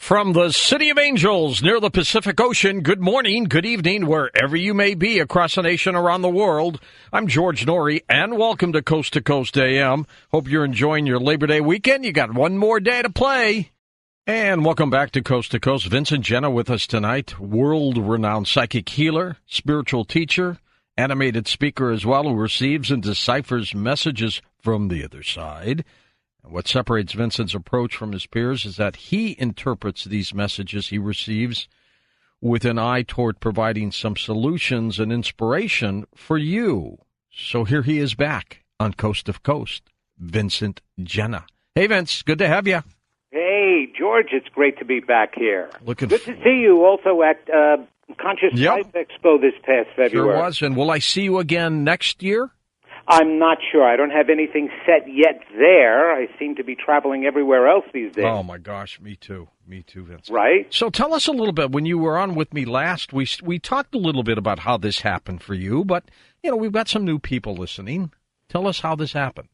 From the City of Angels near the Pacific Ocean, good morning, good evening, wherever you may be across the nation, around the world. I'm George Noory, and welcome to Coast AM. Hope you're enjoying your Labor Day weekend. You got one more day to play. And welcome back to Coast. Vincent Jenna with us tonight, world-renowned psychic healer, spiritual teacher, animated speaker as well, who receives and deciphers messages from the other side. What separates Vincent's approach from his peers is that he interprets these messages he receives with an eye toward providing some solutions and inspiration for you. So here he is back on Coast, Vincent Jenna. Hey, Vince, good to have you. Hey, George, it's great to be back here. Good to f- see you also at Conscious Life Expo this past February. Sure was. And will I see you again next year? I'm not sure. I don't have anything set yet there. I seem to be traveling everywhere else these days. Oh, my gosh. Me too, Vince. Right? So tell us a little bit. When you were on with me last, we talked a little bit about how this happened for you, but, you know, we've got some new people listening. Tell us how this happened.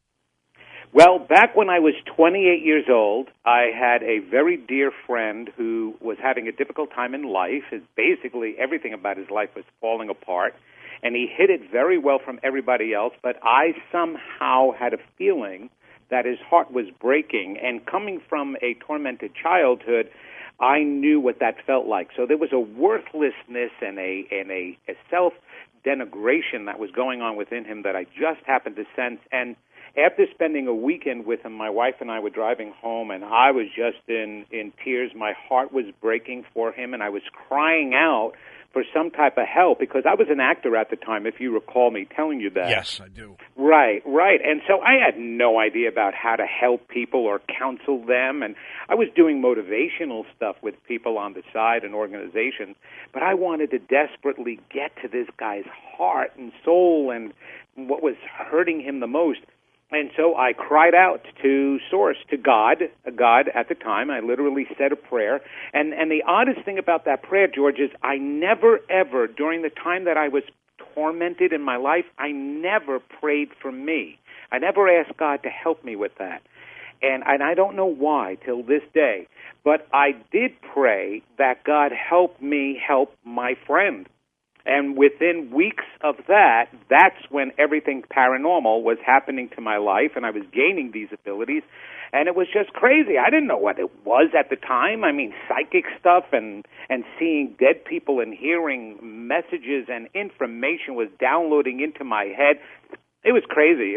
Well, back when I was 28 years old, I had a very dear friend who was having a difficult time in life. Basically, everything about his life was falling apart. And he hid it very well from everybody else, but I somehow had a feeling that his heart was breaking. And coming from a tormented childhood, I knew what that felt like. So there was a worthlessness and a self-denigration that was going on within him that I just happened to sense. And after spending a weekend with him, my wife and I were driving home, and I was just in tears. My heart was breaking for him, and I was crying out for some type of help, because I was an actor at the time, if you recall me telling you that. Yes, I do. Right. And so I had no idea about how to help people or counsel them, and I was doing motivational stuff with people on the side and organizations, but I wanted to desperately get to this guy's heart and soul and what was hurting him the most. And so I cried out to Source, to God at the time. I literally said a prayer. And the oddest thing about that prayer, George, is I never, ever, during the time that I was tormented in my life, I never prayed for me. I never asked God to help me with that. And I don't know why till this day. But I did pray that God help me help my friend. And within weeks of that, that's when everything paranormal was happening to my life, and I was gaining these abilities, and it was just crazy. I didn't know what it was at the time. I mean, psychic stuff and seeing dead people and hearing messages and information was downloading into my head. It was crazy.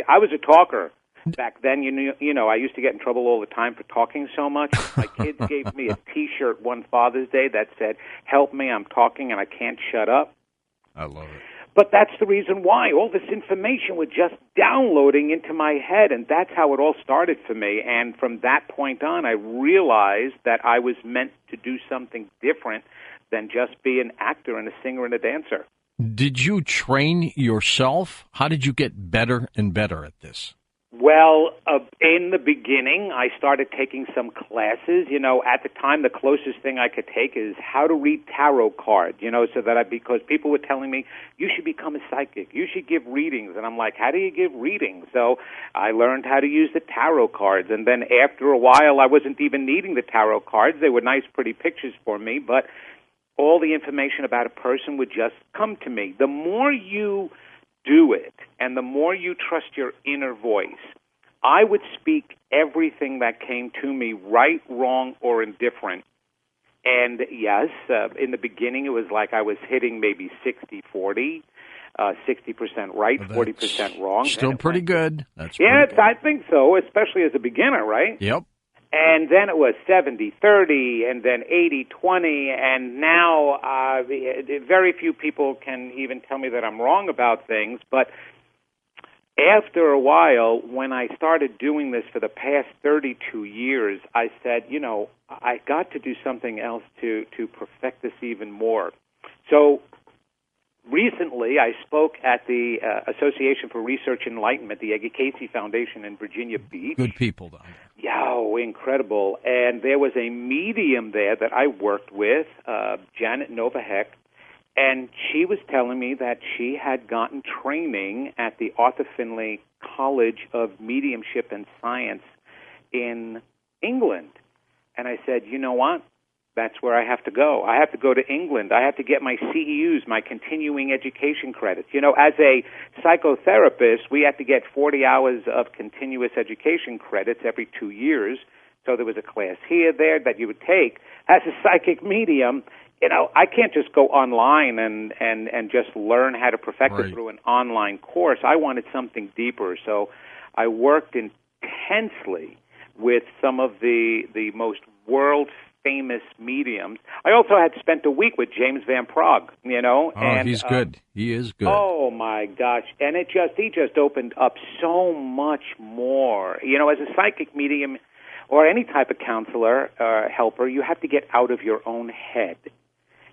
I was a talker. Back then, you know, I used to get in trouble all the time for talking so much. My kids gave me a T-shirt one Father's Day that said, "Help me, I'm talking and I can't shut up." I love it. But that's the reason why. All this information was just downloading into my head, and that's how it all started for me. And from that point on, I realized that I was meant to do something different than just be an actor and a singer and a dancer. Did you train yourself? How did you get better and better at this? Well, in the beginning, I started taking some classes. You know, at the time, the closest thing I could take is how to read tarot cards, you know, so that because people were telling me, you should become a psychic, you should give readings. And I'm like, how do you give readings? So I learned how to use the tarot cards. And then after a while, I wasn't even needing the tarot cards. They were nice, pretty pictures for me, but all the information about a person would just come to me. The more you do it, and the more you trust your inner voice, I would speak everything that came to me, right, wrong, or indifferent. And yes, in the beginning it was like I was hitting maybe 60-40, 60% right, 40% wrong. Still pretty good. That's yeah, pretty good. I think so, especially as a beginner, right? Yep. And then it was 70-30, and then 80-20, and now very few people can even tell me that I'm wrong about things. But after a while, when I started doing this for the past 32 years, I said, you know, I got to do something else to perfect this even more. So recently, I spoke at the Association for Research Enlightenment, the Eggie Casey Foundation in Virginia Beach. Good people down there. Yeah, incredible. And there was a medium there that I worked with, Janet Novaheck, and she was telling me that she had gotten training at the Arthur Findlay College of Mediumship and Science in England. And I said, you know what? That's where I have to go. I have to go to England. I have to get my CEUs, my continuing education credits. As a psychotherapist, we had to get 40 hours of continuous education credits every 2 years. So there was a class here, there that you would take. As a psychic medium, I can't just go online and just learn how to perfect it through an online course. I wanted something deeper. So I worked intensely with some of the most world-famous mediums. I also had spent a week with James Van Prague, Oh, and he's good. He is good. Oh, my gosh. And he just opened up so much more. As a psychic medium or any type of counselor helper, you have to get out of your own head,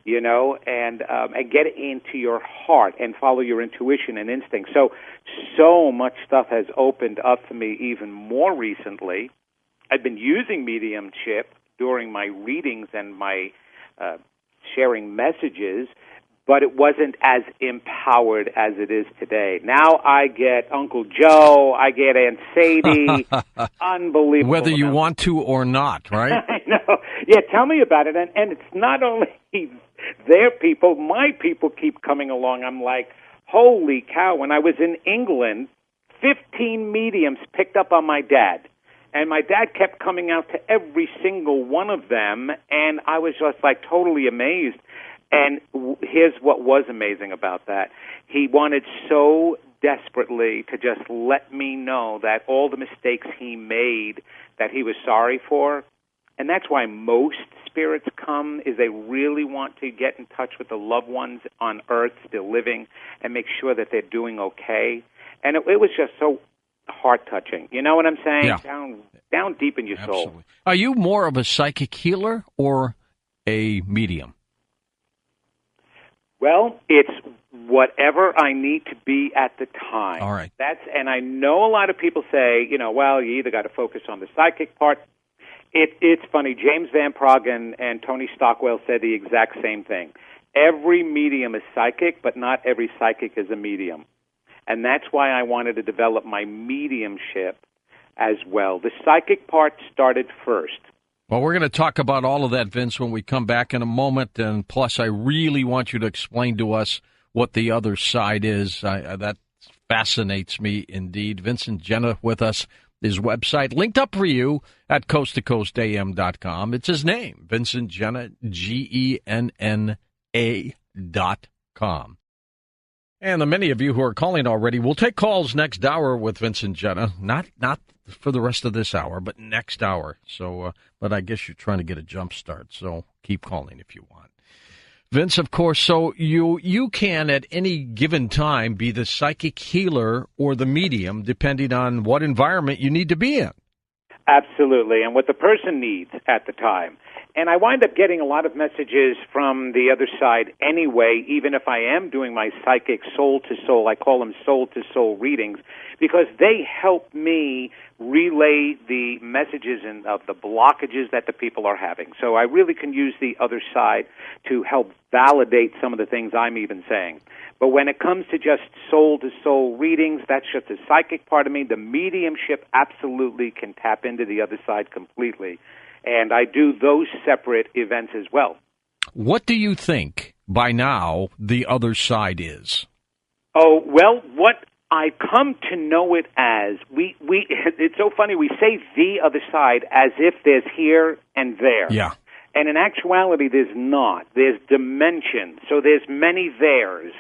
and get into your heart and follow your intuition and instinct. So much stuff has opened up for me even more recently. I've been using mediumship during my readings and my sharing messages, but it wasn't as empowered as it is today. Now I get Uncle Joe, I get Aunt Sadie, unbelievable. Whether you want to or not, right? I know. Yeah, tell me about it. And it's not only their people, my people keep coming along. I'm like, holy cow. When I was in England, 15 mediums picked up on my dad. And my dad kept coming out to every single one of them, and I was just like totally amazed. And here's what was amazing about that. He wanted so desperately to just let me know that all the mistakes he made that he was sorry for. And that's why most spirits come, is they really want to get in touch with the loved ones on earth still living and make sure that they're doing okay. And it was just so heart-touching. You know what I'm saying? Yeah. Down deep in your Absolutely. soul. Are you more of a psychic healer or a medium? Well, it's whatever I need to be at the time. All right. And I know a lot of people say, well, you either got to focus on the psychic part. It's funny. James Van Prague and Tony Stockwell said the exact same thing. Every medium is psychic, but not every psychic is a medium. And that's why I wanted to develop my mediumship as well. The psychic part started first. Well, we're going to talk about all of that, Vince, when we come back in a moment. And plus, I really want you to explain to us what the other side is. That fascinates me indeed. Vincent Genna with us. His website linked up for you at coasttocoastam.com. It's his name, Vincent Genna, GENNA.com. And the many of you who are calling already, we'll take calls next hour with Vincent Genna. Not for the rest of this hour, but next hour. So, but I guess you're trying to get a jump start, so keep calling if you want. Vince, of course, so you can at any given time be the psychic healer or the medium, depending on what environment you need to be in. Absolutely, and what the person needs at the time. And I wind up getting a lot of messages from the other side anyway, even if I am doing my psychic soul-to-soul, I call them soul-to-soul readings, because they help me relay the messages of the blockages that the people are having. So I really can use the other side to help validate some of the things I'm even saying. But when it comes to just soul-to-soul readings, that's just the psychic part of me. The mediumship absolutely can tap into the other side completely. And I do those separate events as well. What do you think by now the other side is? Oh, well, what I come to know it as, it's so funny, we say the other side as if there's here and there. Yeah. And in actuality, there's not. There's dimensions, so there's many theirs.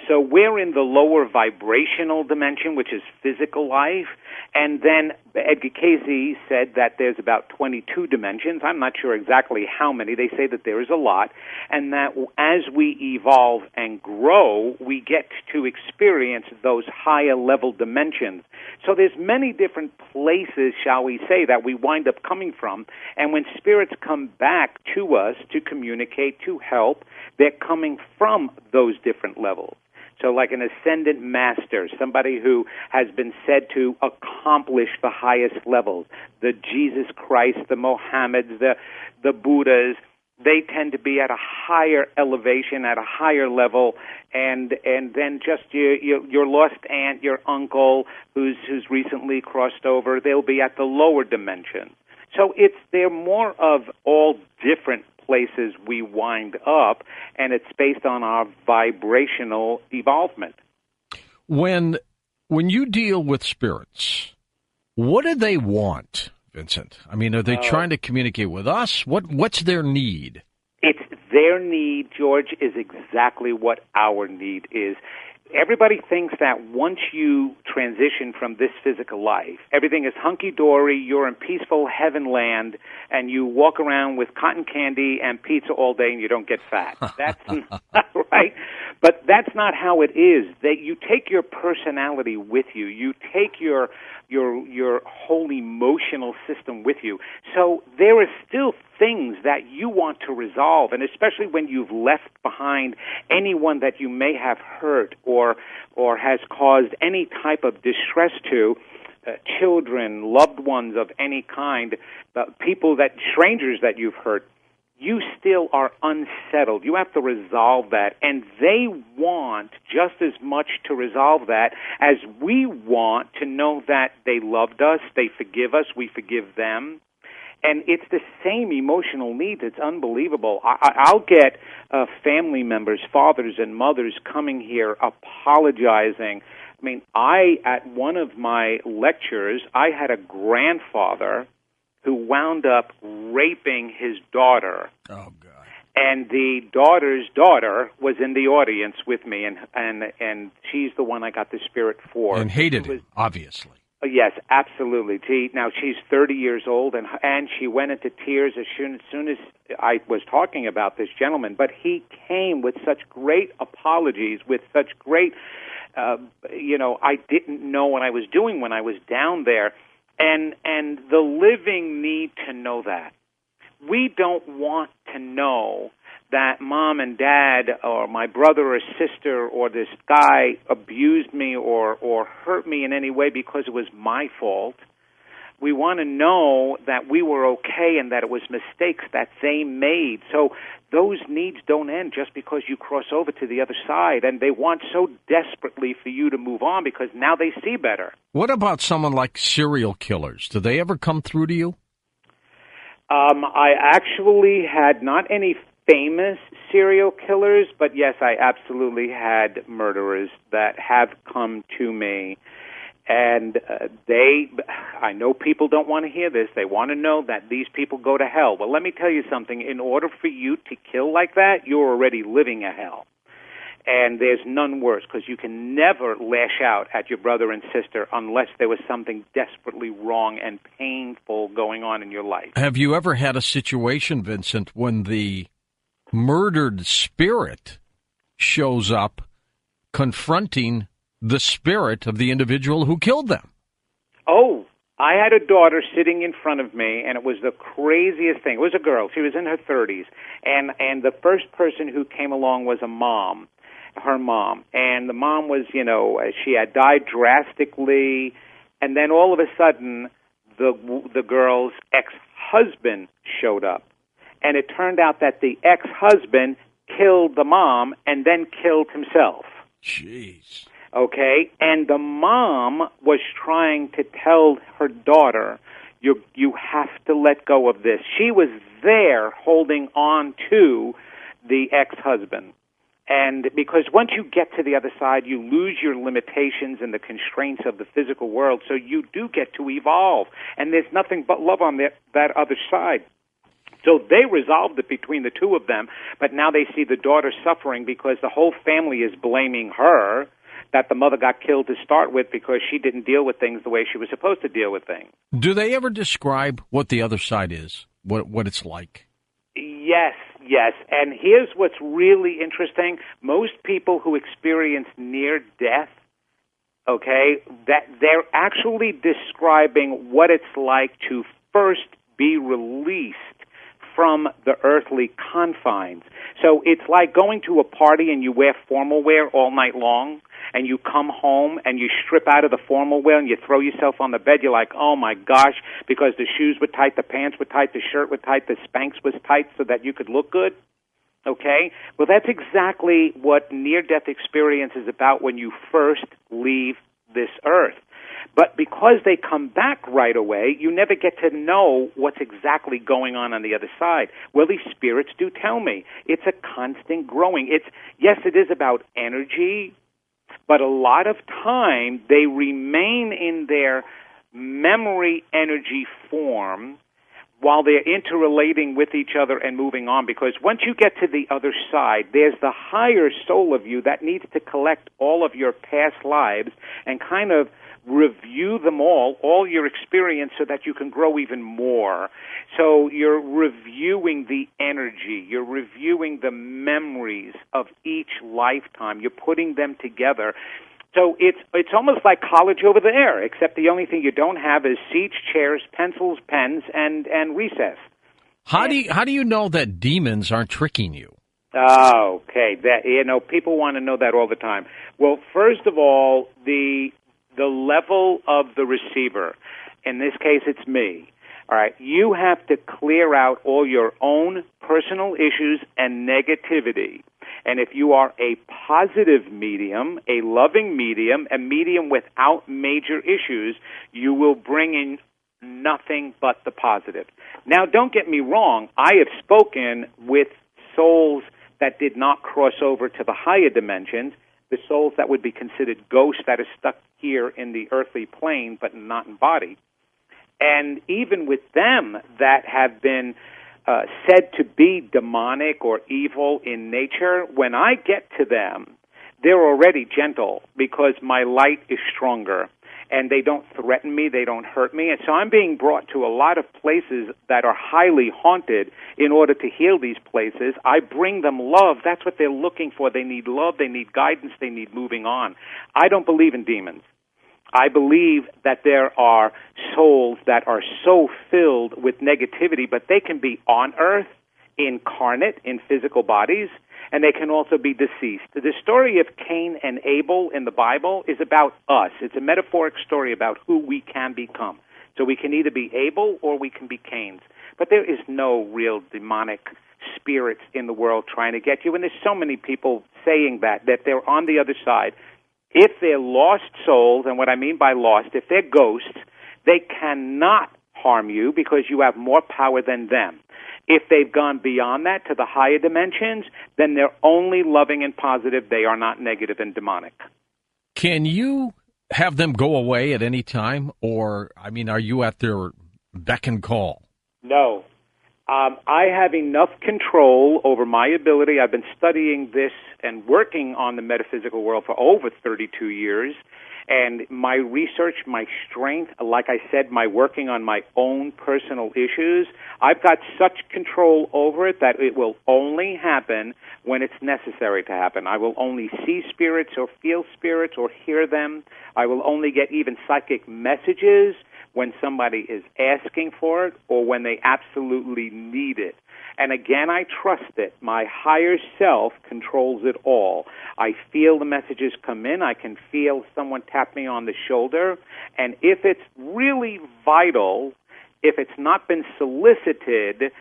So we're in the lower vibrational dimension, which is physical life. And then Edgar Cayce said that there's about 22 dimensions. I'm not sure exactly how many. They say that there is a lot. And that as we evolve and grow, we get to experience those higher level dimensions. So there's many different places, shall we say, that we wind up coming from. And when spirits come back to us to communicate, to help, they're coming from those different levels. So like an ascendant master, somebody who has been said to accomplish the highest levels, the Jesus Christ, the Mohammeds, the Buddhas, they tend to be at a higher elevation, at a higher level, and then just your lost aunt, your uncle, who's recently crossed over, they'll be at the lower dimension. So they're more of all different places we wind up, and it's based on our vibrational evolvement. When you deal with spirits, what do they want, Vincent? I mean, are they trying to communicate with us? What's their need? It's their need, George, is exactly what our need is. Everybody thinks that once you transition from this physical life, everything is hunky-dory, you're in peaceful heaven land, and you walk around with cotton candy and pizza all day and you don't get fat. That's not right. But that's not how it is. That you take your personality with you. You take your whole emotional system with you. So there are still things that you want to resolve, and especially when you've left behind anyone that you may have hurt or has caused any type of distress to, children, loved ones of any kind, strangers that you've hurt. You still are unsettled. You have to resolve that. And they want just as much to resolve that as we want to know that they loved us, they forgive us, we forgive them. And it's the same emotional needs. It's unbelievable. I'll get family members, fathers and mothers coming here apologizing. I mean, at one of my lectures, I had a grandfather who wound up raping his daughter. Oh, God. And the daughter's daughter was in the audience with me, and she's the one I got the spirit for. And hated him, obviously. Yes, absolutely. Now, she's 30 years old, and she went into tears as soon as I was talking about this gentleman. But he came with such great apologies, with such great, I didn't know what I was doing when I was down there. And the living need to know that. We don't want to know that mom and dad or my brother or sister or this guy abused me or hurt me in any way because it was my fault. We want to know that we were okay and that it was mistakes that they made. So those needs don't end just because you cross over to the other side, and they want so desperately for you to move on because now they see better. What about someone like serial killers? Do they ever come through to you? I actually had not any famous serial killers, but yes, I absolutely had murderers that have come to me. And I know people don't want to hear this. They want to know that these people go to hell. Well, let me tell you something. In order for you to kill like that, you're already living a hell. And there's none worse, because you can never lash out at your brother and sister unless there was something desperately wrong and painful going on in your life. Have you ever had a situation, Vincent, when the murdered spirit shows up confronting the spirit of the individual who killed them? Oh, I had a daughter sitting in front of me, and it was the craziest thing. It was a girl. She was in her 30s, and the first person who came along was a mom, her mom. And the mom was, she had died drastically, and then all of a sudden, the girl's ex-husband showed up. And it turned out that the ex-husband killed the mom and then killed himself. Jeez. Okay, and the mom was trying to tell her daughter, you have to let go of this. She was there holding on to the ex-husband. And because once you get to the other side, you lose your limitations and the constraints of the physical world, so you do get to evolve. And there's nothing but love on that other side. So they resolved it between the two of them, but now they see the daughter suffering because the whole family is blaming her that the mother got killed to start with because she didn't deal with things the way she was supposed to deal with things. Do they ever describe what the other side is, what it's like? Yes. And here's what's really interesting. Most people who experience near death, okay, that they're actually describing what it's like to first be released from the earthly confines. So it's like going to a party and you wear formal wear all night long, and you come home and you strip out of the formal wear and you throw yourself on the bed. You're like, oh my gosh, because the shoes were tight, the pants were tight, the shirt was tight, the Spanx was tight so that you could look good. Okay? Well, that's exactly what near-death experience is about when you first leave this earth. But because they come back right away, you never get to know what's exactly going on the other side. Well, these spirits do tell me. It's a constant growing. Yes, it is about energy, but a lot of time they remain in their memory energy form while they're interrelating with each other and moving on, because once you get to the other side, there's the higher soul of you that needs to collect all of your past lives and kind of review them all your experience, so that you can grow even more. So you're reviewing the energy, you're reviewing the memories of each lifetime, you're putting them together. So it's almost like college over there, except the only thing you don't have is seats, chairs, pencils, pens, and recess. How do you know that demons aren't tricking you? Oh, okay. People want to know that all the time. Well, first of all, the level of the receiver. In this case, it's me. All right. You have to clear out all your own personal issues and negativity. And if you are a positive medium, a loving medium, a medium without major issues, you will bring in nothing but the positive. Now, don't get me wrong. I have spoken with souls that did not cross over to the higher dimensions, the souls that would be considered ghosts that are stuck here in the earthly plane but not in body. And even with them that have been said to be demonic or evil in nature, when I get to them, they're already gentle because my light is stronger, and they don't threaten me, they don't hurt me. And so I'm being brought to a lot of places that are highly haunted in order to heal these places. I bring them love. That's what they're looking for. They need love, they need guidance, they need moving on. I don't believe in demons. I believe that there are souls that are so filled with negativity, but they can be on earth, incarnate in physical bodies, and they can also be deceased. The story of Cain and Abel in the Bible is about us. It's a metaphoric story about who we can become. So we can either be Abel or we can be Cain's. But there is no real demonic spirits in the world trying to get you, and there's so many people saying that they're on the other side. If they're lost souls, and what I mean by lost, if they're ghosts, they cannot harm you because you have more power than them. If they've gone beyond that to the higher dimensions, then they're only loving and positive. They are not negative and demonic. Can you have them go away at any time? Or, are you at their beck and call? No. I have enough control over my ability. I've been studying this and working on the metaphysical world for over 32 years. And my research, my strength, like I said, my working on my own personal issues, I've got such control over it that it will only happen when it's necessary to happen. I will only see spirits or feel spirits or hear them. I will only get even psychic messages when somebody is asking for it or when they absolutely need it. And again, I trust it. My higher self controls it all. I feel the messages come in. I can feel someone tap me on the shoulder. And if it's really vital, if it's not been solicited,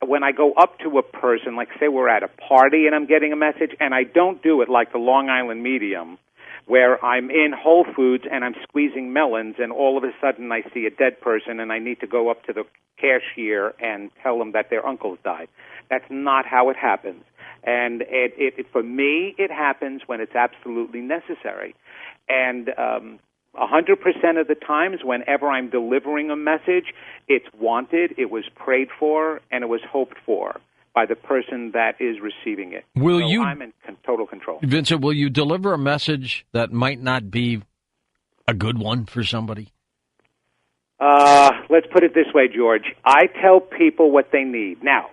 when I go up to a person, like say we're at a party and I'm getting a message, and I don't do it like the Long Island medium, where I'm in Whole Foods and I'm squeezing melons, and all of a sudden I see a dead person and I need to go up to the cashier and tell them that their uncle's died. That's not how it happens. And for me, it happens when it's absolutely necessary. And 100% of the times, whenever I'm delivering a message, it's wanted, it was prayed for, and it was hoped for by the person that is receiving it. I'm in total control. Vincent, will you deliver a message that might not be a good one for somebody? Let's put it this way, George. I tell people what they need. Now,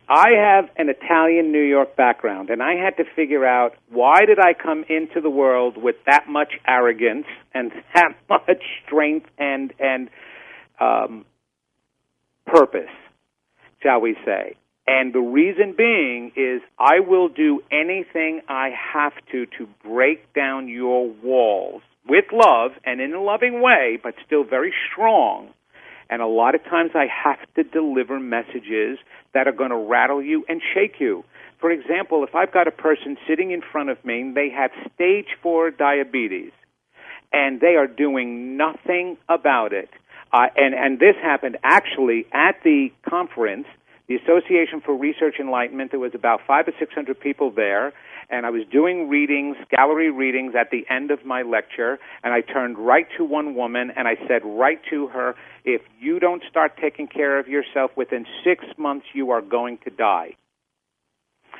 I have an Italian-New York background, and I had to figure out why did I come into the world with that much arrogance and that much strength and purpose, shall we say. And the reason being is I will do anything I have to break down your walls with love and in a loving way, but still very strong. And a lot of times I have to deliver messages that are going to rattle you and shake you. For example, if I've got a person sitting in front of me and they have stage 4 diabetes, and they are doing nothing about it. And this happened actually at the conference, the Association for Research Enlightenment. There was about 500 or 600 people there, and I was doing readings, gallery readings at the end of my lecture, and I turned right to one woman, and I said right to her, if you don't start taking care of yourself within 6 months, you are going to die.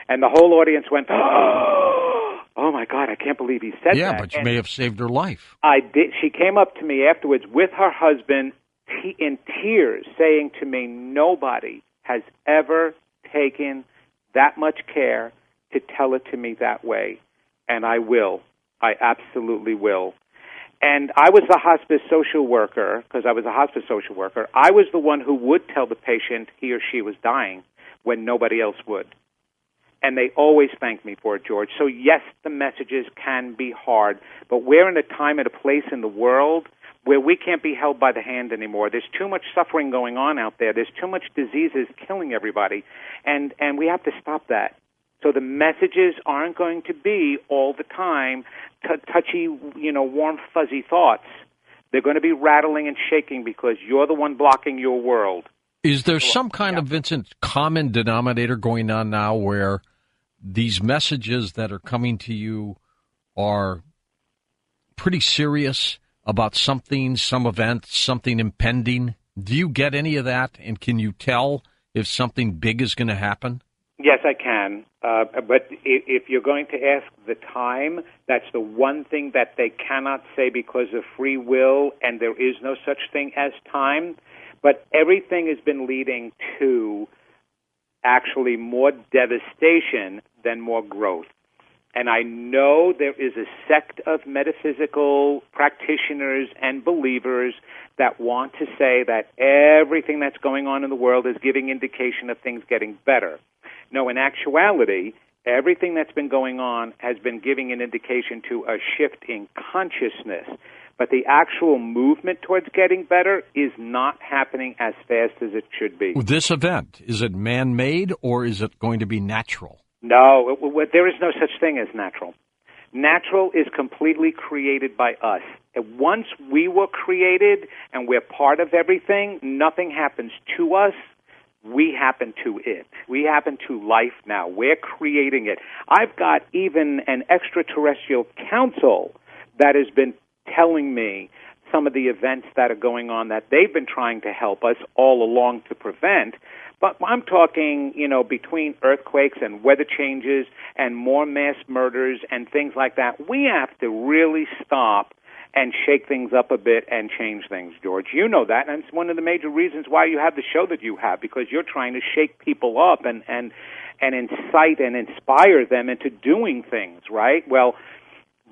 And the whole audience went, oh, my God, I can't believe he said that. Yeah, but you may have saved her life. I did. She came up to me afterwards with her husband in tears, saying to me, nobody has ever taken that much care to tell it to me that way, and I will. I absolutely will. And I was the hospice social worker, because I was a hospice social worker. I was the one who would tell the patient he or she was dying when nobody else would. And they always thank me for it, George. So, yes, the messages can be hard, but we're in a time and a place in the world where we can't be held by the hand anymore. There's too much suffering going on out there. There's too much diseases killing everybody, and we have to stop that. So the messages aren't going to be all the time touchy, warm, fuzzy thoughts. They're going to be rattling and shaking because you're the one blocking your world. Is there some kind of, Vincent, common denominator going on now where these messages that are coming to you are pretty serious about something, some event, something impending? Do you get any of that, and can you tell if something big is going to happen? Yes, I can. But if you're going to ask the time, that's the one thing that they cannot say because of free will, and there is no such thing as time. But everything has been leading to actually more devastation than more growth. And I know there is a sect of metaphysical practitioners and believers that want to say that everything that's going on in the world is giving indication of things getting better. No, in actuality, everything that's been going on has been giving an indication to a shift in consciousness. But the actual movement towards getting better is not happening as fast as it should be. This event, is it man-made or is it going to be natural? No, there is no such thing as natural. Natural is completely created by us. And once we were created and we're part of everything, nothing happens to us. We happen to it. We happen to life now. We're creating it. I've got even an extraterrestrial council that has been telling me some of the events that are going on that they've been trying to help us all along to prevent. But I'm talking, between earthquakes and weather changes and more mass murders and things like that, we have to really stop and shake things up a bit and change things, George. You know that, and it's one of the major reasons why you have the show that you have, because you're trying to shake people up and incite and inspire them into doing things, right? Well,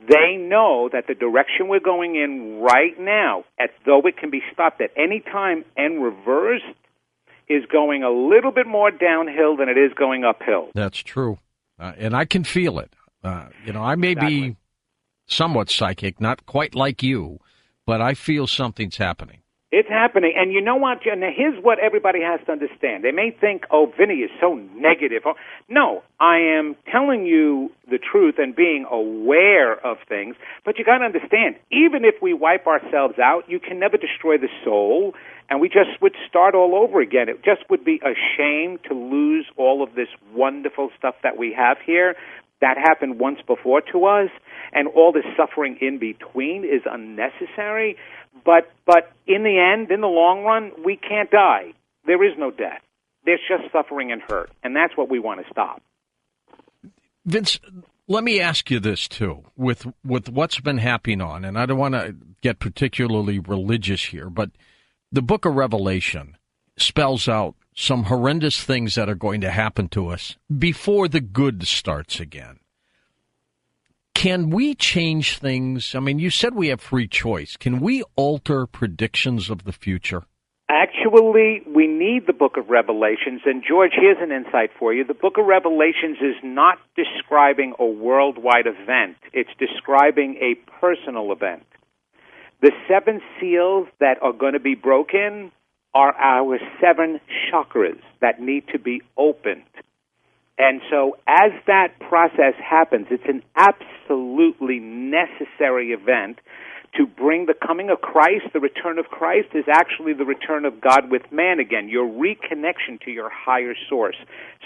they know that the direction we're going in right now, as though it can be stopped at any time and reversed, is going a little bit more downhill than it is going uphill. That's true. And I can feel it. I may be somewhat psychic, not quite like you, but I feel something's happening. It's happening. And you know what? Now, here's what everybody has to understand. They may think, Vinny is so negative. No, I am telling you the truth and being aware of things. But you got to understand, even if we wipe ourselves out, you can never destroy the soul, and we just would start all over again. It just would be a shame to lose all of this wonderful stuff that we have here. That happened once before to us, and all the suffering in between is unnecessary. But in the end, in the long run, we can't die. There is no death. There's just suffering and hurt, and that's what we want to stop. Vince, let me ask you this, too, with what's been happening on, and I don't want to get particularly religious here, but the book of Revelation spells out some horrendous things that are going to happen to us before the good starts again. Can we change things? I mean, you said we have free choice. Can we alter predictions of the future? Actually, we need the book of Revelations. And, George, here's an insight for you. The book of Revelations is not describing a worldwide event. It's describing a personal event. The 7 seals that are going to be broken are our 7 chakras that need to be opened. And so as that process happens, it's an absolutely necessary event to bring the coming of Christ. The return of Christ is actually the return of God with man again, your reconnection to your higher source.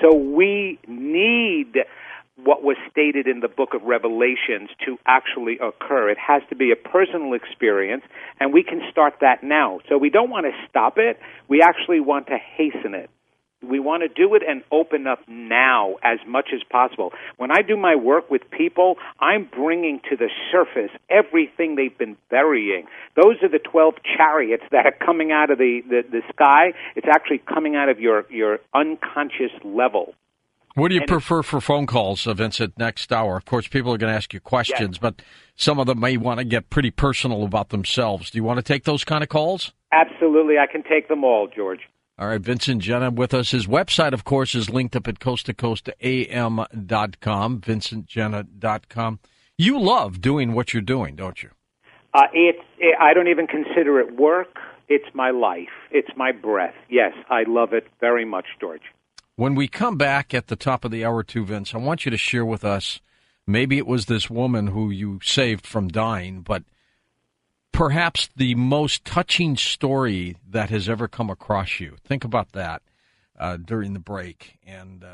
So we need what was stated in the book of Revelations to actually occur. It has to be a personal experience, and we can start that now. So we don't want to stop it. We actually want to hasten it. We want to do it and open up now as much as possible. When I do my work with people, I'm bringing to the surface everything they've been burying. Those are the 12 chariots that are coming out of the sky. It's actually coming out of your unconscious level. What do you prefer for phone calls, Vincent, next hour? Of course, people are going to ask you questions, but some of them may want to get pretty personal about themselves. Do you want to take those kind of calls? Absolutely. I can take them all, George. All right, Vincent Jenna with us. His website, of course, is linked up at coasttocoastam.com, vincentjenna.com. You love doing what you're doing, don't you? I don't even consider it work. It's my life. It's my breath. Yes, I love it very much, George. When we come back at the top of the hour, too, Vince, I want you to share with us, maybe it was this woman who you saved from dying, but perhaps the most touching story that has ever come across you. Think about that during the break, and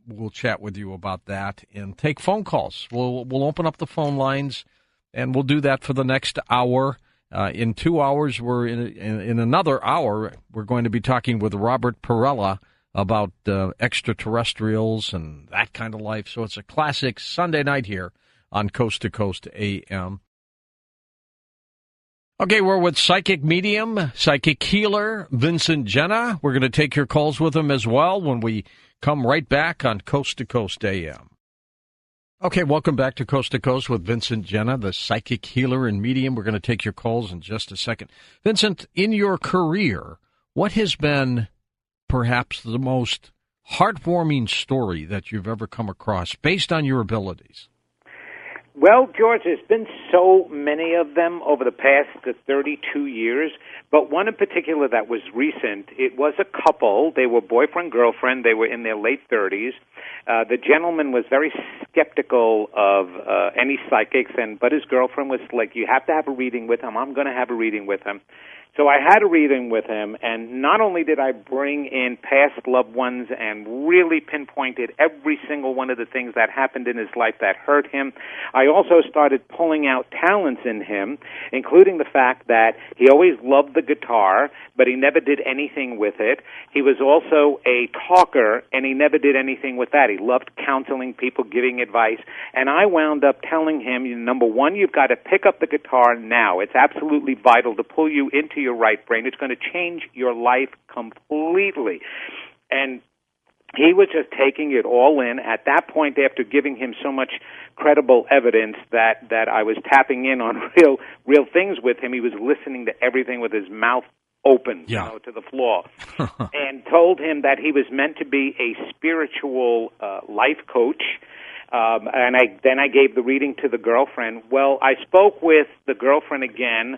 we'll chat with you about that and take phone calls. We'll open up the phone lines, and we'll do that for the next hour. In 2 hours, we're in another hour, we're going to be talking with Robert Perella about extraterrestrials and that kind of life. So it's a classic Sunday night here on Coast to Coast AM. Okay, we're with psychic medium, psychic healer, Vincent Jenna. We're going to take your calls with him as well when we come right back on Coast to Coast AM. Okay, welcome back to Coast with Vincent Jenna, the psychic healer and medium. We're going to take your calls in just a second. Vincent, in your career, what has been perhaps the most heartwarming story that you've ever come across based on your abilities? Well, George, there's been so many of them over the past 32 years, but one in particular that was recent. It was a couple. They were boyfriend-girlfriend. They were in their late 30s. The gentleman was very skeptical of any psychics, but his girlfriend was like, you have to have a reading with him. I'm going to have a reading with him. So I had a reading with him, and not only did I bring in past loved ones and really pinpointed every single one of the things that happened in his life that hurt him, I also started pulling out talents in him, including the fact that he always loved the guitar, but he never did anything with it. He was also a talker, and he never did anything with that. He loved counseling people, giving advice, and I wound up telling him, number one, you've got to pick up the guitar now. It's absolutely vital to pull you into your right brain. It's going to change your life completely. And he was just taking it all in. At that point, after giving him so much credible evidence that I was tapping in on real things with him, he was listening to everything with his mouth open, to the floor, and told him that he was meant to be a spiritual life coach. And I gave the reading to the girlfriend. Well, I spoke with the girlfriend again,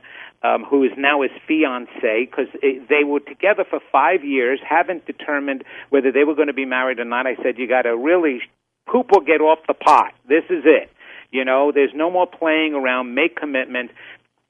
who is now his fiancé, because they were together for 5 years, haven't determined whether they were going to be married or not. I said, you got to really poop or get off the pot. This is it. There's no more playing around, make commitment.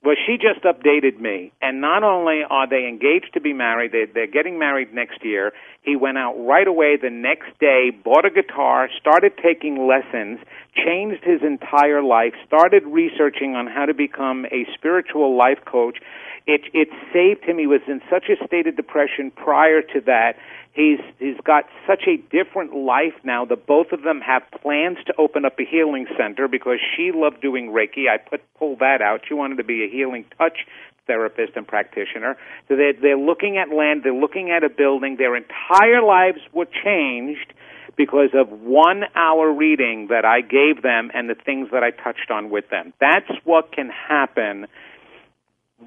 Well, she just updated me, and not only are they engaged to be married, they're getting married next year. He went out right away the next day, bought a guitar, started taking lessons, changed his entire life, started researching on how to become a spiritual life coach. It saved him. He was in such a state of depression prior to that. He's got such a different life now that both of them have plans to open up a healing center because she loved doing Reiki. I pulled that out. She wanted to be a healing touch therapist and practitioner. So they're looking at land. They're looking at a building. Their entire lives were changed because of 1 hour reading that I gave them and the things that I touched on with them. That's what can happen.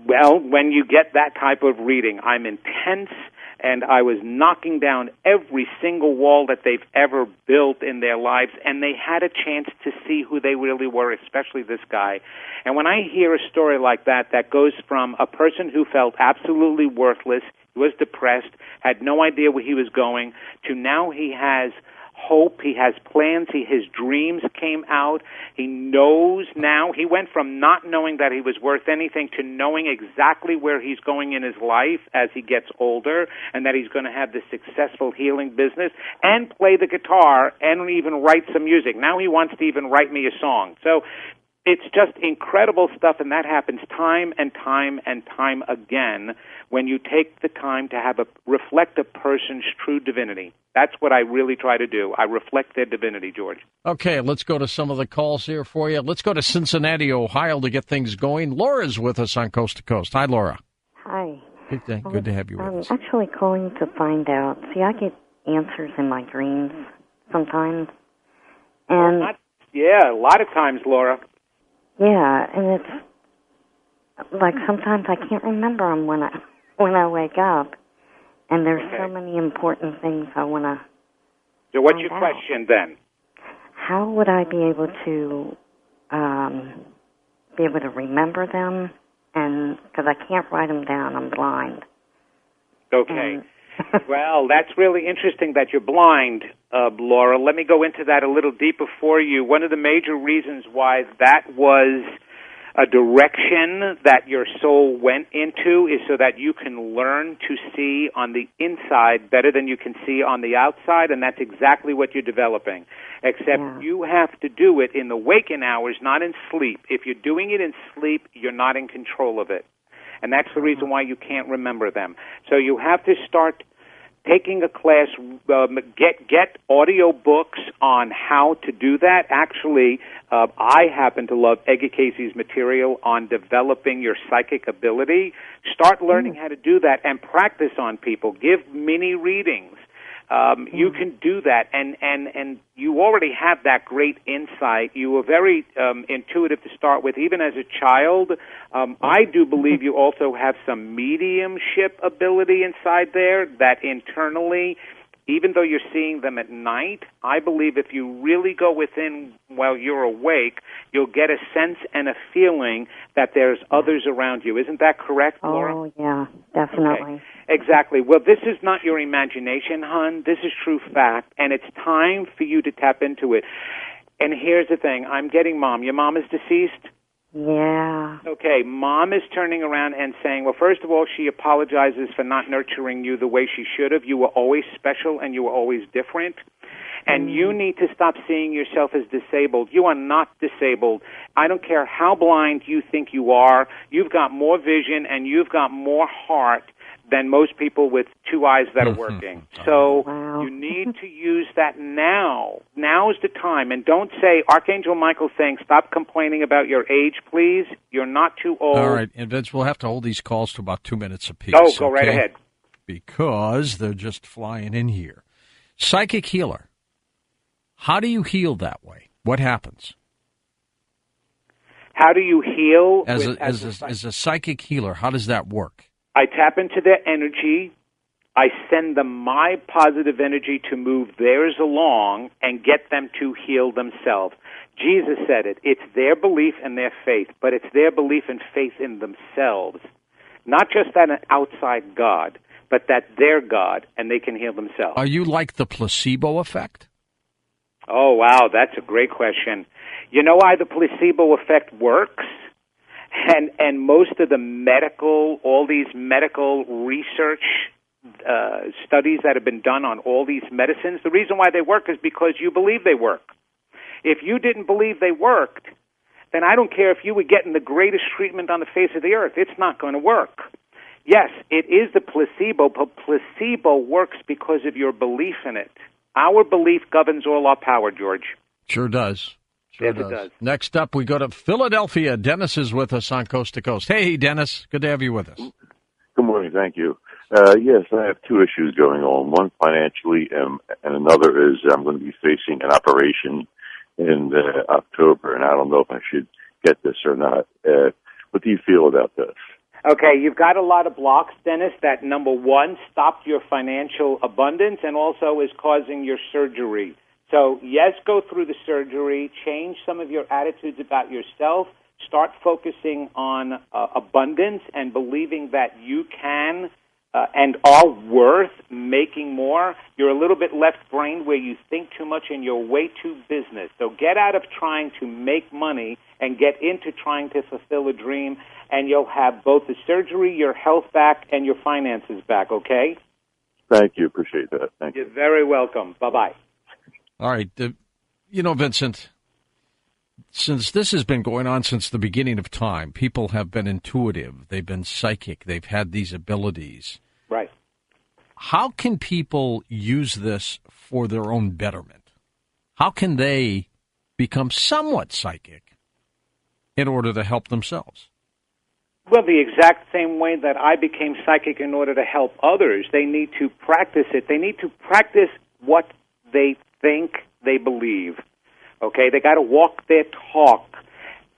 Well, when you get that type of reading, I'm intense, and I was knocking down every single wall that they've ever built in their lives, and they had a chance to see who they really were, especially this guy. And when I hear a story like that goes from a person who felt absolutely worthless, was depressed, had no idea where he was going, to now he has hope. He has plans. His dreams came out. He knows now. He went from not knowing that he was worth anything to knowing exactly where he's going in his life as he gets older, and that he's going to have this successful healing business and play the guitar and even write some music. Now he wants to even write me a song. So it's just incredible stuff, and that happens time and time and time again when you take the time to reflect a person's true divinity. That's what I really try to do. I reflect their divinity, George. Okay, let's go to some of the calls here for you. Let's go to Cincinnati, Ohio to get things going. Laura's with us on Coast to Coast. Hi, Laura. Hi. Good day. Good to have you with us. I'm actually calling to find out. See, I get answers in my dreams sometimes. And a lot of times, Laura. Yeah, and it's like sometimes I can't remember them when I wake up, and there's so many important things I want to. So, what's your question then? How would I be able to remember them? And because I can't write them down, I'm blind. Okay. Well, that's really interesting that you're blind, Laura. Let me go into that a little deeper for you. One of the major reasons why that was a direction that your soul went into is so that you can learn to see on the inside better than you can see on the outside, and that's exactly what you're developing. Except you have to do it in the waking hours, not in sleep. If you're doing it in sleep, you're not in control of it. And that's the reason why you can't remember them. So you have to start taking a class, get audio books on how to do that. Actually, I happen to love Edgar Casey's material on developing your psychic ability. Start learning how to do that and practice on people. Give mini readings. You can do that, and you already have that great insight. You were very intuitive to start with, even as a child. I do believe you also have some mediumship ability inside there that internally, even though you're seeing them at night, I believe if you really go within while you're awake, you'll get a sense and a feeling that there's others around you. Isn't that correct, Laura? Oh, yeah, definitely. Okay. Exactly. Well, this is not your imagination, hon. This is true fact, and it's time for you to tap into it. And here's the thing. I'm getting Mom. Your mom is deceased? Yeah. Okay, Mom is turning around and saying, well, first of all, she apologizes for not nurturing you the way she should have. You were always special, and you were always different. And you need to stop seeing yourself as disabled. You are not disabled. I don't care how blind you think you are. You've got more vision, and you've got more heart than most people with two eyes that are working. So you need to use that now. Now is the time. And don't say, Archangel Michael's saying, stop complaining about your age, please. You're not too old. All right, and Vince, we'll have to hold these calls to about 2 minutes apiece. Oh, go right ahead. Because they're just flying in here. Psychic healer. How do you heal that way? What happens? How do you heal? As a psychic healer, how does that work? I tap into their energy. I send them my positive energy to move theirs along and get them to heal themselves. Jesus said it. It's their belief and their faith, but it's their belief and faith in themselves. Not just that an outside God, but that they're God and they can heal themselves. Are you like the placebo effect? Oh, wow, that's a great question. You know why the placebo effect works? And most of the all these medical research studies that have been done on all these medicines, the reason why they work is because you believe they work. If you didn't believe they worked, then I don't care if you were getting the greatest treatment on the face of the earth. It's not going to work. Yes, it is the placebo, but placebo works because of your belief in it. Our belief governs all our power, George. Sure does. Yes, it does. Next up, we go to Philadelphia. Dennis is with us on Coast to Coast. Hey, Dennis. Good to have you with us. Good morning. Thank you. Yes, I have two issues going on. One financially, and another is I'm going to be facing an operation in October, and I don't know if I should get this or not. What do you feel about this? Okay, you've got a lot of blocks, Dennis, that, number one, stopped your financial abundance and also is causing your surgery. So, yes, go through the surgery, change some of your attitudes about yourself, start focusing on abundance and believing that you can and are worth making more, you're a little bit left-brained where you think too much and you're way too business. So get out of trying to make money and get into trying to fulfill a dream, and you'll have both the surgery, your health back, and your finances back, okay? Thank you. Appreciate that. Thank you. You're very welcome. Bye-bye. All right. Vincent, since this has been going on since the beginning of time, people have been intuitive. They've been psychic. They've had these abilities. Right. How can people use this for their own betterment? How can they become somewhat psychic in order to help themselves? Well, the exact same way that I became psychic in order to help others. They need to practice it. They need to practice what they think they believe. Okay? They got to walk their talk.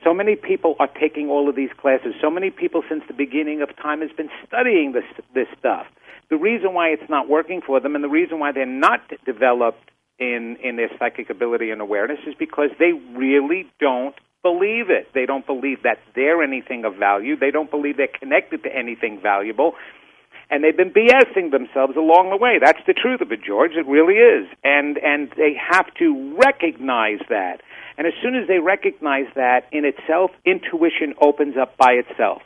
So many people are taking all of these classes. So many people since the beginning of time has been studying this stuff. The reason why it's not working for them and the reason why they're not developed in their psychic ability and awareness is because they really don't believe it. They don't believe that they're anything of value. They don't believe they're connected to anything valuable. And they've been BSing themselves along the way. That's the truth of it, George. It really is. And they have to recognize that. And as soon as they recognize that, in itself, intuition opens up by itself.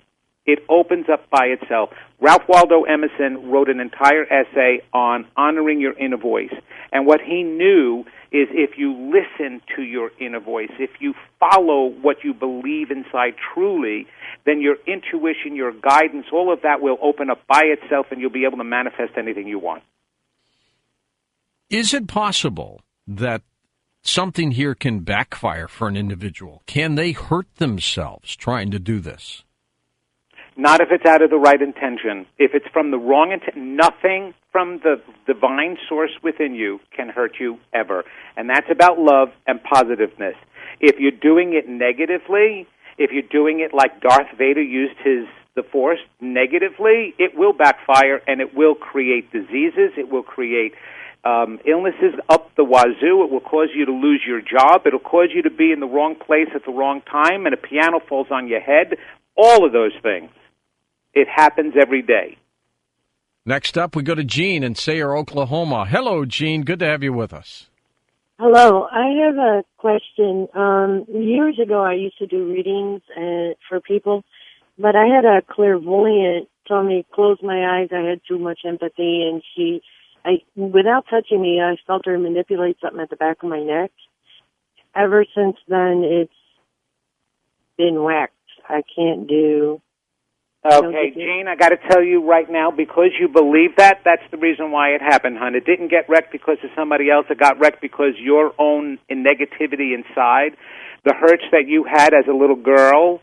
It opens up by itself. Ralph Waldo Emerson wrote an entire essay on honoring your inner voice. And what he knew is if you listen to your inner voice, if you follow what you believe inside truly, then your intuition, your guidance, all of that will open up by itself and you'll be able to manifest anything you want. Is it possible that something here can backfire for an individual? Can they hurt themselves trying to do this? Not if it's out of the right intention. If it's from the wrong intent, nothing from the divine source within you can hurt you ever. And that's about love and positiveness. If you're doing it negatively, if you're doing it like Darth Vader used the Force negatively, it will backfire and it will create diseases. It will create illnesses up the wazoo. It will cause you to lose your job. It'll cause you to be in the wrong place at the wrong time and a piano falls on your head. All of those things. It happens every day. Next up, we go to Gene in Sayre, Oklahoma. Hello, Gene. Good to have you with us. Hello. I have a question. Years ago, I used to do readings for people, but I had a clairvoyant tell me close my eyes. I had too much empathy, and without touching me, I felt her manipulate something at the back of my neck. Ever since then, it's been whacked. I can't do. Okay, Gene, I got to tell you right now, because you believe that, that's the reason why it happened, hon. It didn't get wrecked because of somebody else. It got wrecked because your own negativity inside, the hurts that you had as a little girl,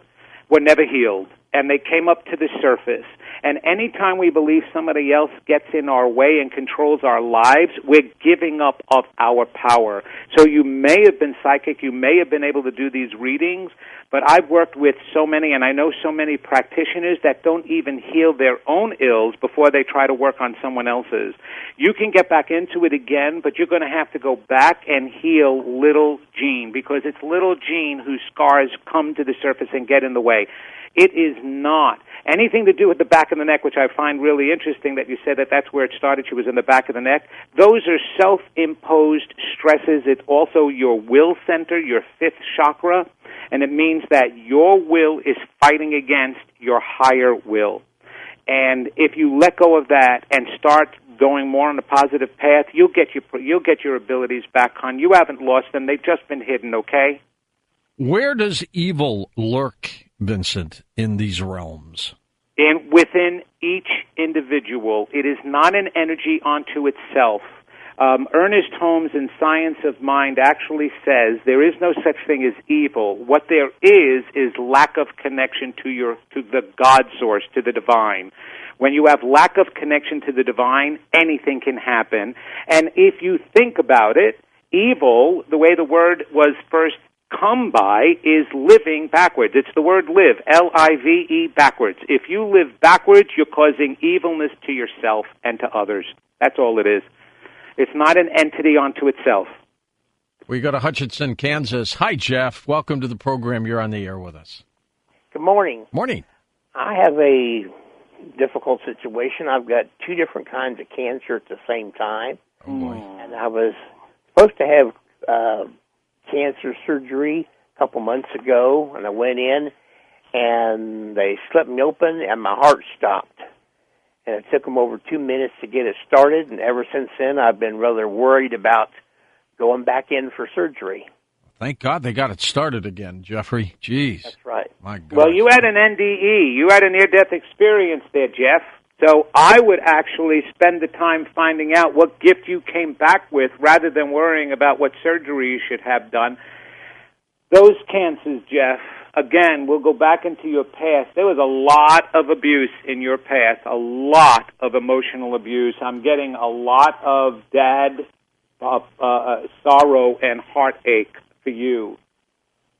were never healed, and they came up to the surface. And anytime we believe somebody else gets in our way and controls our lives, we're giving up of our power. So you may have been psychic, you may have been able to do these readings, but I've worked with so many, and I know so many practitioners that don't even heal their own ills before they try to work on someone else's. You can get back into it again, but you're going to have to go back and heal little Jean, because it's little Jean whose scars come to the surface and get in the way. It is not anything to do with the back of the neck, which I find really interesting that you said that that's where it started. She was in the back of the neck. Those are self-imposed stresses. It's also your will center, your fifth chakra, and it means that your will is fighting against your higher will. And if you let go of that and start going more on a positive path, you'll get your abilities back, hon. You haven't lost them. They've just been hidden, okay? Where does evil lurk, Vincent, in these realms? Within each individual. It is not an energy unto itself. Ernest Holmes in Science of Mind actually says there is no such thing as evil. What there is lack of connection to the God source, to the divine. When you have lack of connection to the divine, anything can happen. And if you think about it, evil, the way the word was first come by, is living backwards. It's the word live, L-I-V-E, backwards. If you live backwards, you're causing evilness to yourself and to others. That's all it is. It's not an entity unto itself. We go to Hutchinson, Kansas. Hi, Jeff. Welcome to the program. You're on the air with us. Good morning. Morning. I have a difficult situation. I've got 2 different kinds of cancer at the same time. Oh, boy. And I was supposed to have cancer surgery a couple months ago, and I went in, and they slit me open, and my heart stopped. And it took them over 2 minutes to get it started, and ever since then I've been rather worried about going back in for surgery. Thank God they got it started again, Jeffrey. Jeez. That's right. My God. Well, you had an NDE. You had a near-death experience there, Jeff. So I would actually spend the time finding out what gift you came back with rather than worrying about what surgery you should have done. Those cancers, Jeff, again, we'll go back into your past. There was a lot of abuse in your past, a lot of emotional abuse. I'm getting a lot of sorrow and heartache for you.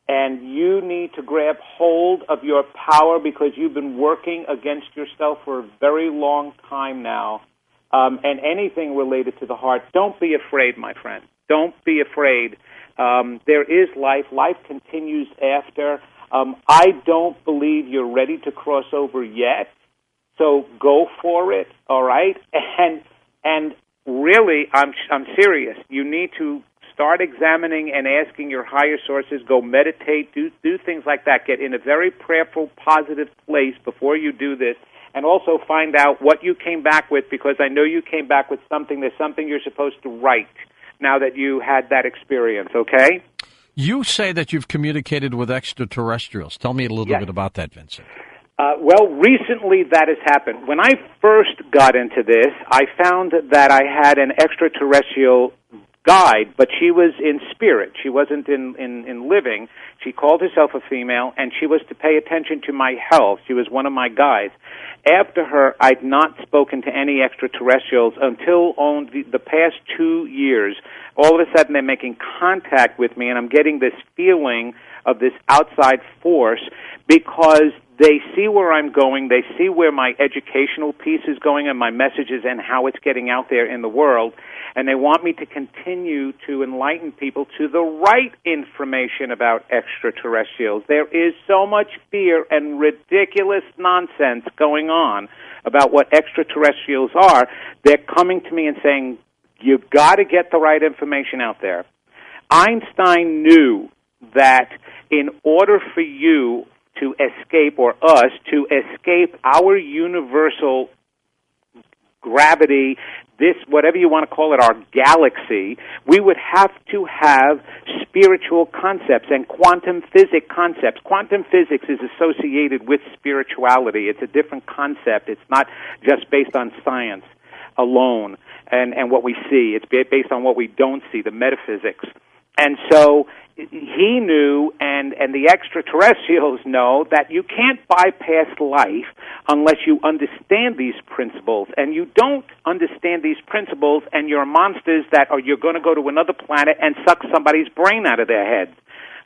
And you need to grab hold of your power because you've been working against yourself for a very long time now. And anything related to the heart, don't be afraid, my friend. Don't be afraid. There is life. Life continues after. I don't believe you're ready to cross over yet. So go for it, all right? And really, I'm serious. You need to start examining and asking your higher sources. Go meditate, do things like that. Get in a very prayerful, positive place before you do this, and also find out what you came back with, because I know you came back with something. There's something you're supposed to write now that you had that experience, okay? You say that you've communicated with extraterrestrials. Tell me a little bit about that, Vincent. Well, recently that has happened. When I first got into this, I found that I had an extraterrestrial guide, but she was in spirit. She wasn't in living. She called herself a female, and she was to pay attention to my health. She was one of my guides. After her, I'd not spoken to any extraterrestrials until only the past 2 years. All of a sudden, they're making contact with me, and I'm getting this feeling of this outside force because they see where I'm going, they see where my educational piece is going and my messages and how it's getting out there in the world, and they want me to continue to enlighten people to the right information about extraterrestrials. There is so much fear and ridiculous nonsense going on about what extraterrestrials are. They're coming to me and saying, you've got to get the right information out there. Einstein knew that in order for you to escape, or us to escape our universal gravity, this, whatever you want to call it, our galaxy, we would have to have spiritual concepts and quantum physics concepts. Quantum physics is associated with spirituality. It's a different concept. It's not just based on science alone and what we see. It's based on what we don't see, the metaphysics. And so he knew, and the extraterrestrials know, that you can't bypass life unless you understand these principles. And you don't understand these principles, and you're monsters you're going to go to another planet and suck somebody's brain out of their head.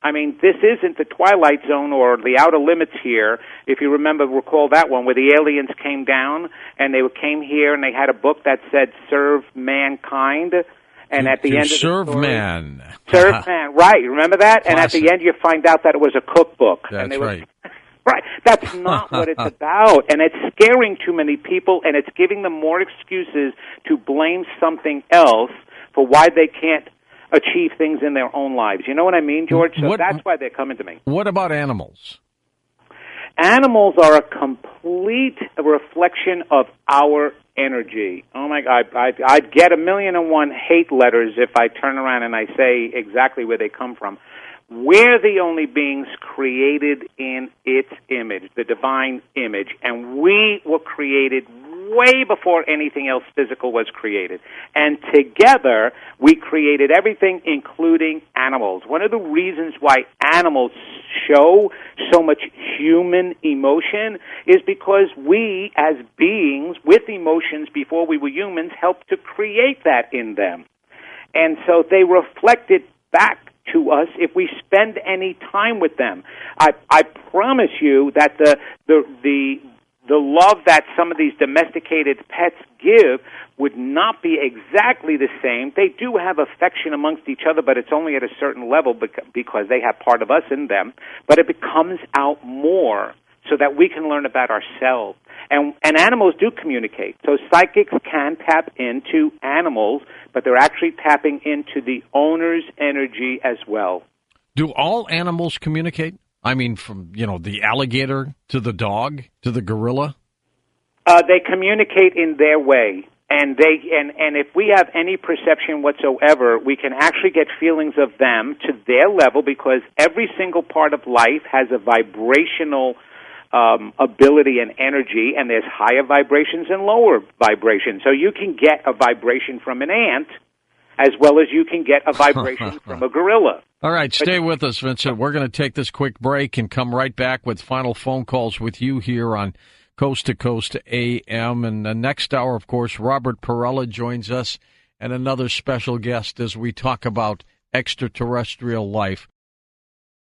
I mean, this isn't the Twilight Zone or the Outer Limits here. If you recall that one where the aliens came down and they came here and they had a book that said "Serve Mankind." And at the end of the serve story, man. Serve man, right. You remember that? Classic. And at the end you find out that it was a cookbook. That's right. Right. That's not what it's about. And it's scaring too many people, and it's giving them more excuses to blame something else for why they can't achieve things in their own lives. You know what I mean, George? So that's why they're coming to me. What about animals? Animals are a complete reflection of our energy. Oh, my God. I'd get 1,000,001 hate letters if I turn around and I say exactly where they come from. We're the only beings created in its image, the divine image, and we were created way before anything else physical was created. And together, we created everything, including animals. One of the reasons why animals show so much human emotion is because we, as beings with emotions before we were humans, helped to create that in them. And so they reflect it back to us if we spend any time with them. I promise you that the love that some of these domesticated pets give would not be exactly the same. They do have affection amongst each other, but it's only at a certain level because they have part of us in them. But it becomes out more. so that we can learn about ourselves. And animals do communicate. So psychics can tap into animals, but they're actually tapping into the owner's energy as well. Do all animals communicate? I mean, from, the alligator to the dog to the gorilla? They communicate in their way. And if we have any perception whatsoever, we can actually get feelings of them to their level, because every single part of life has a vibrational ability and energy, and there's higher vibrations and lower vibrations. So you can get a vibration from an ant as well as you can get a vibration from a gorilla. All right, stay with us, Vincent. We're going to take this quick break and come right back with final phone calls with you here on Coast to Coast AM. And the next hour, of course, Robert Perella joins us and another special guest as we talk about extraterrestrial life.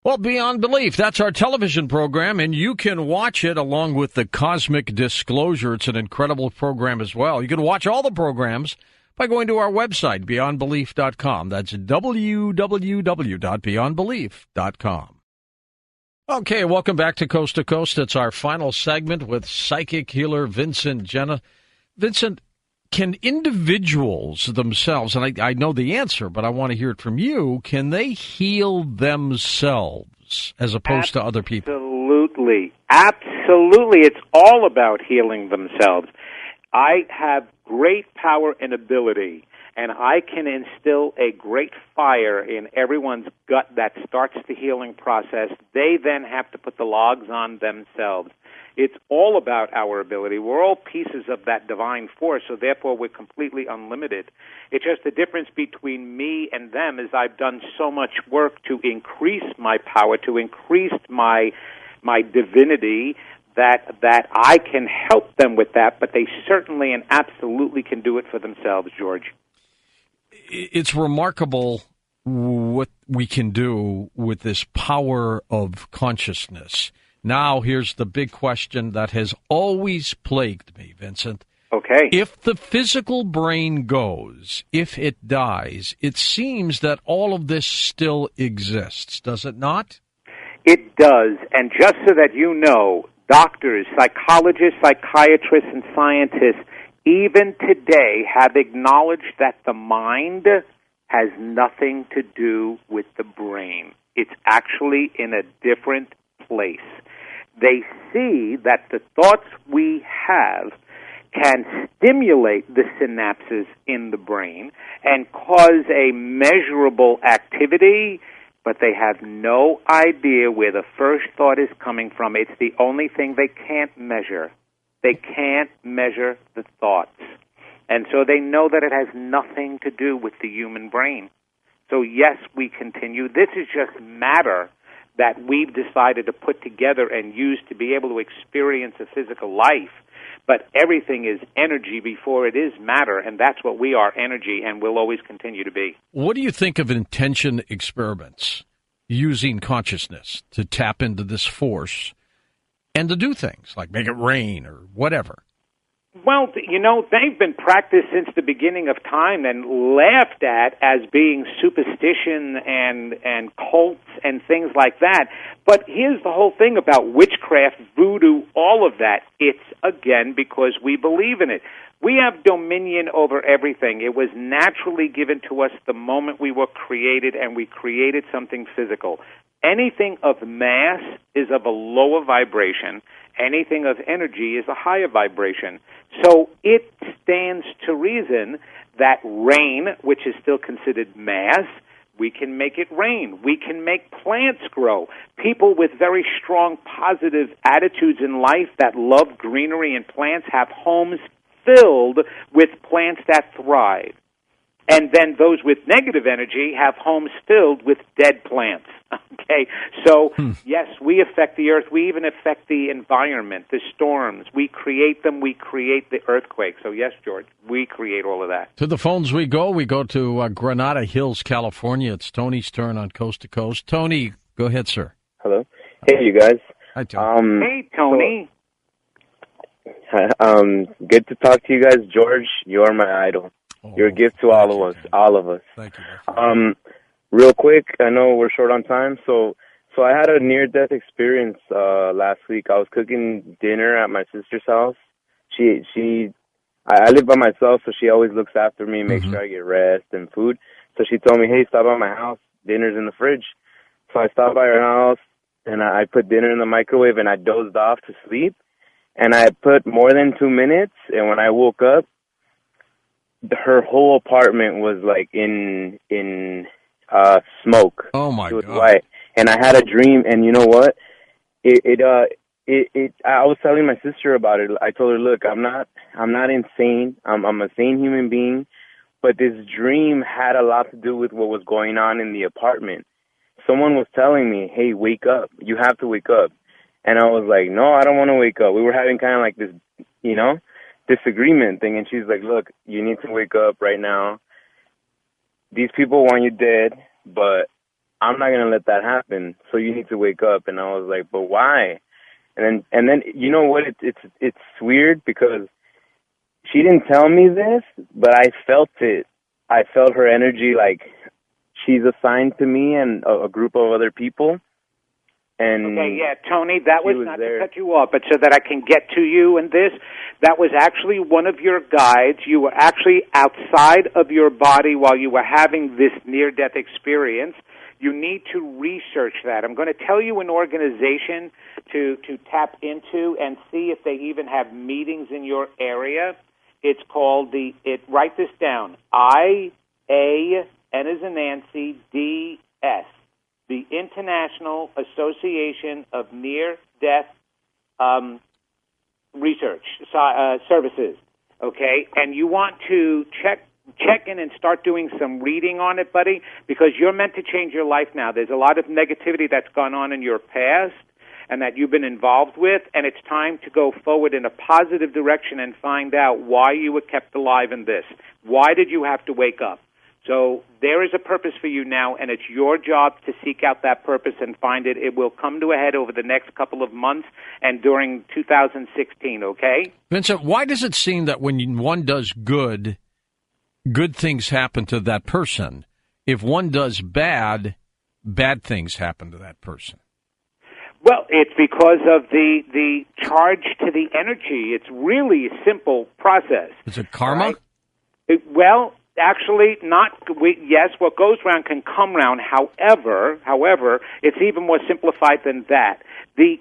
Well, Beyond Belief, that's our television program, and you can watch it along with the Cosmic Disclosure. It's an incredible program as well. You can watch all the programs by going to our website, beyondbelief.com. That's www.beyondbelief.com. Okay, welcome back to Coast. It's our final segment with psychic healer Vincent Genna. Vincent, can individuals themselves, and I know the answer, but I want to hear it from you, can they heal themselves as opposed to other people? Absolutely. Absolutely. It's all about healing themselves. I have great power and ability, and I can instill a great fire in everyone's gut that starts the healing process. They then have to put the logs on themselves. It's all about our ability. We're all pieces of that divine force, so therefore we're completely unlimited. It's just the difference between me and them is I've done so much work to increase my power, to increase my divinity, that I can help them with that, but they certainly and absolutely can do it for themselves, George. It's remarkable what we can do with this power of consciousness. Now, here's the big question that has always plagued me, Vincent. Okay. If the physical brain goes, if it dies, it seems that all of this still exists, does it not? It does, and just so that you know, doctors, psychologists, psychiatrists, and scientists even today have acknowledged that the mind has nothing to do with the brain. It's actually in a different place. They see that the thoughts we have can stimulate the synapses in the brain and cause a measurable activity, but they have no idea where the first thought is coming from. It's the only thing they can't measure. They can't measure the thoughts. And so they know that it has nothing to do with the human brain. So yes, we continue. This is just matter that we've decided to put together and use to be able to experience a physical life. But everything is energy before it is matter, and that's what we are, energy, and will always continue to be. What do you think of intention experiments using consciousness to tap into this force and to do things like make it rain or whatever? Well, you know, they've been practiced since the beginning of time and laughed at as being superstition and cults and things like that. But here's the whole thing about witchcraft, voodoo, all of that. It's, again, because we believe in it. We have dominion over everything. It was naturally given to us the moment we were created, and we created something physical. Anything of mass is of a lower vibration. Anything of energy is a higher vibration. So it stands to reason that rain, which is still considered mass, we can make it rain. We can make plants grow. People with very strong positive attitudes in life that love greenery and plants have homes filled with plants that thrive. And then those with negative energy have homes filled with dead plants. Okay, so yes, we affect the earth. We even affect the environment, the storms. We create them. We create the earthquake. So yes, George, we create all of that. To the phones we go. We go to Granada Hills, California. It's Tony's turn on Coast to Coast. Tony, go ahead, sir. Hello. Hey, you guys. Hi, Tony. Hey, Tony. Good to talk to you guys. George, you are my idol. You're a gift to all of us. Thank you. Real quick, I know we're short on time, so So I had a near-death experience last week. I was cooking dinner at my sister's house. I live by myself, so she always looks after me, makes sure I get rest and food. So she told me, hey, stop by my house. Dinner's in the fridge. So I stopped by her house, and I put dinner in the microwave, and I dozed off to sleep. And I put more than 2 minutes, and when I woke up, her whole apartment was like in smoke. Oh my God! It was God! white, and I had a dream. And you know what? I was telling my sister about it. I told her, look, I'm not insane. I'm a sane human being, but this dream had a lot to do with what was going on in the apartment. Someone was telling me, hey, wake up. You have to wake up. And I was like, no, I don't want to wake up. We were having kind of like this, disagreement thing. And she's like, look, you need to wake up right now. These people want you dead, but I'm not going to let that happen. So you need to wake up. And I was like, but why? And then you know what? It's weird because she didn't tell me this, but I felt it. I felt her energy, like she's assigned to me and a group of other people. And okay, yeah, Tony, that was not there. to cut you off, but so that I can get to you in this, that was actually one of your guides. You were actually outside of your body while you were having this near-death experience. You need to research that. I'm going to tell you an organization to tap into and see if they even have meetings in your area. It's called write this down, IAN as in Nancy, DS. The International Association of Near-Death Research Services, okay? And you want to check in and start doing some reading on it, buddy, because you're meant to change your life now. There's a lot of negativity that's gone on in your past and that you've been involved with, and it's time to go forward in a positive direction and find out why you were kept alive in this. Why did you have to wake up? So there is a purpose for you now, and it's your job to seek out that purpose and find it. It will come to a head over the next couple of months and during 2016, okay? Vincent, why does it seem that when one does good things happen to that person? If one does bad things happen to that person? Well, it's because of the charge to the energy. It's really a simple process. Is it karma? Right? Well, actually, yes, what goes around can come round. However, it's even more simplified than that. The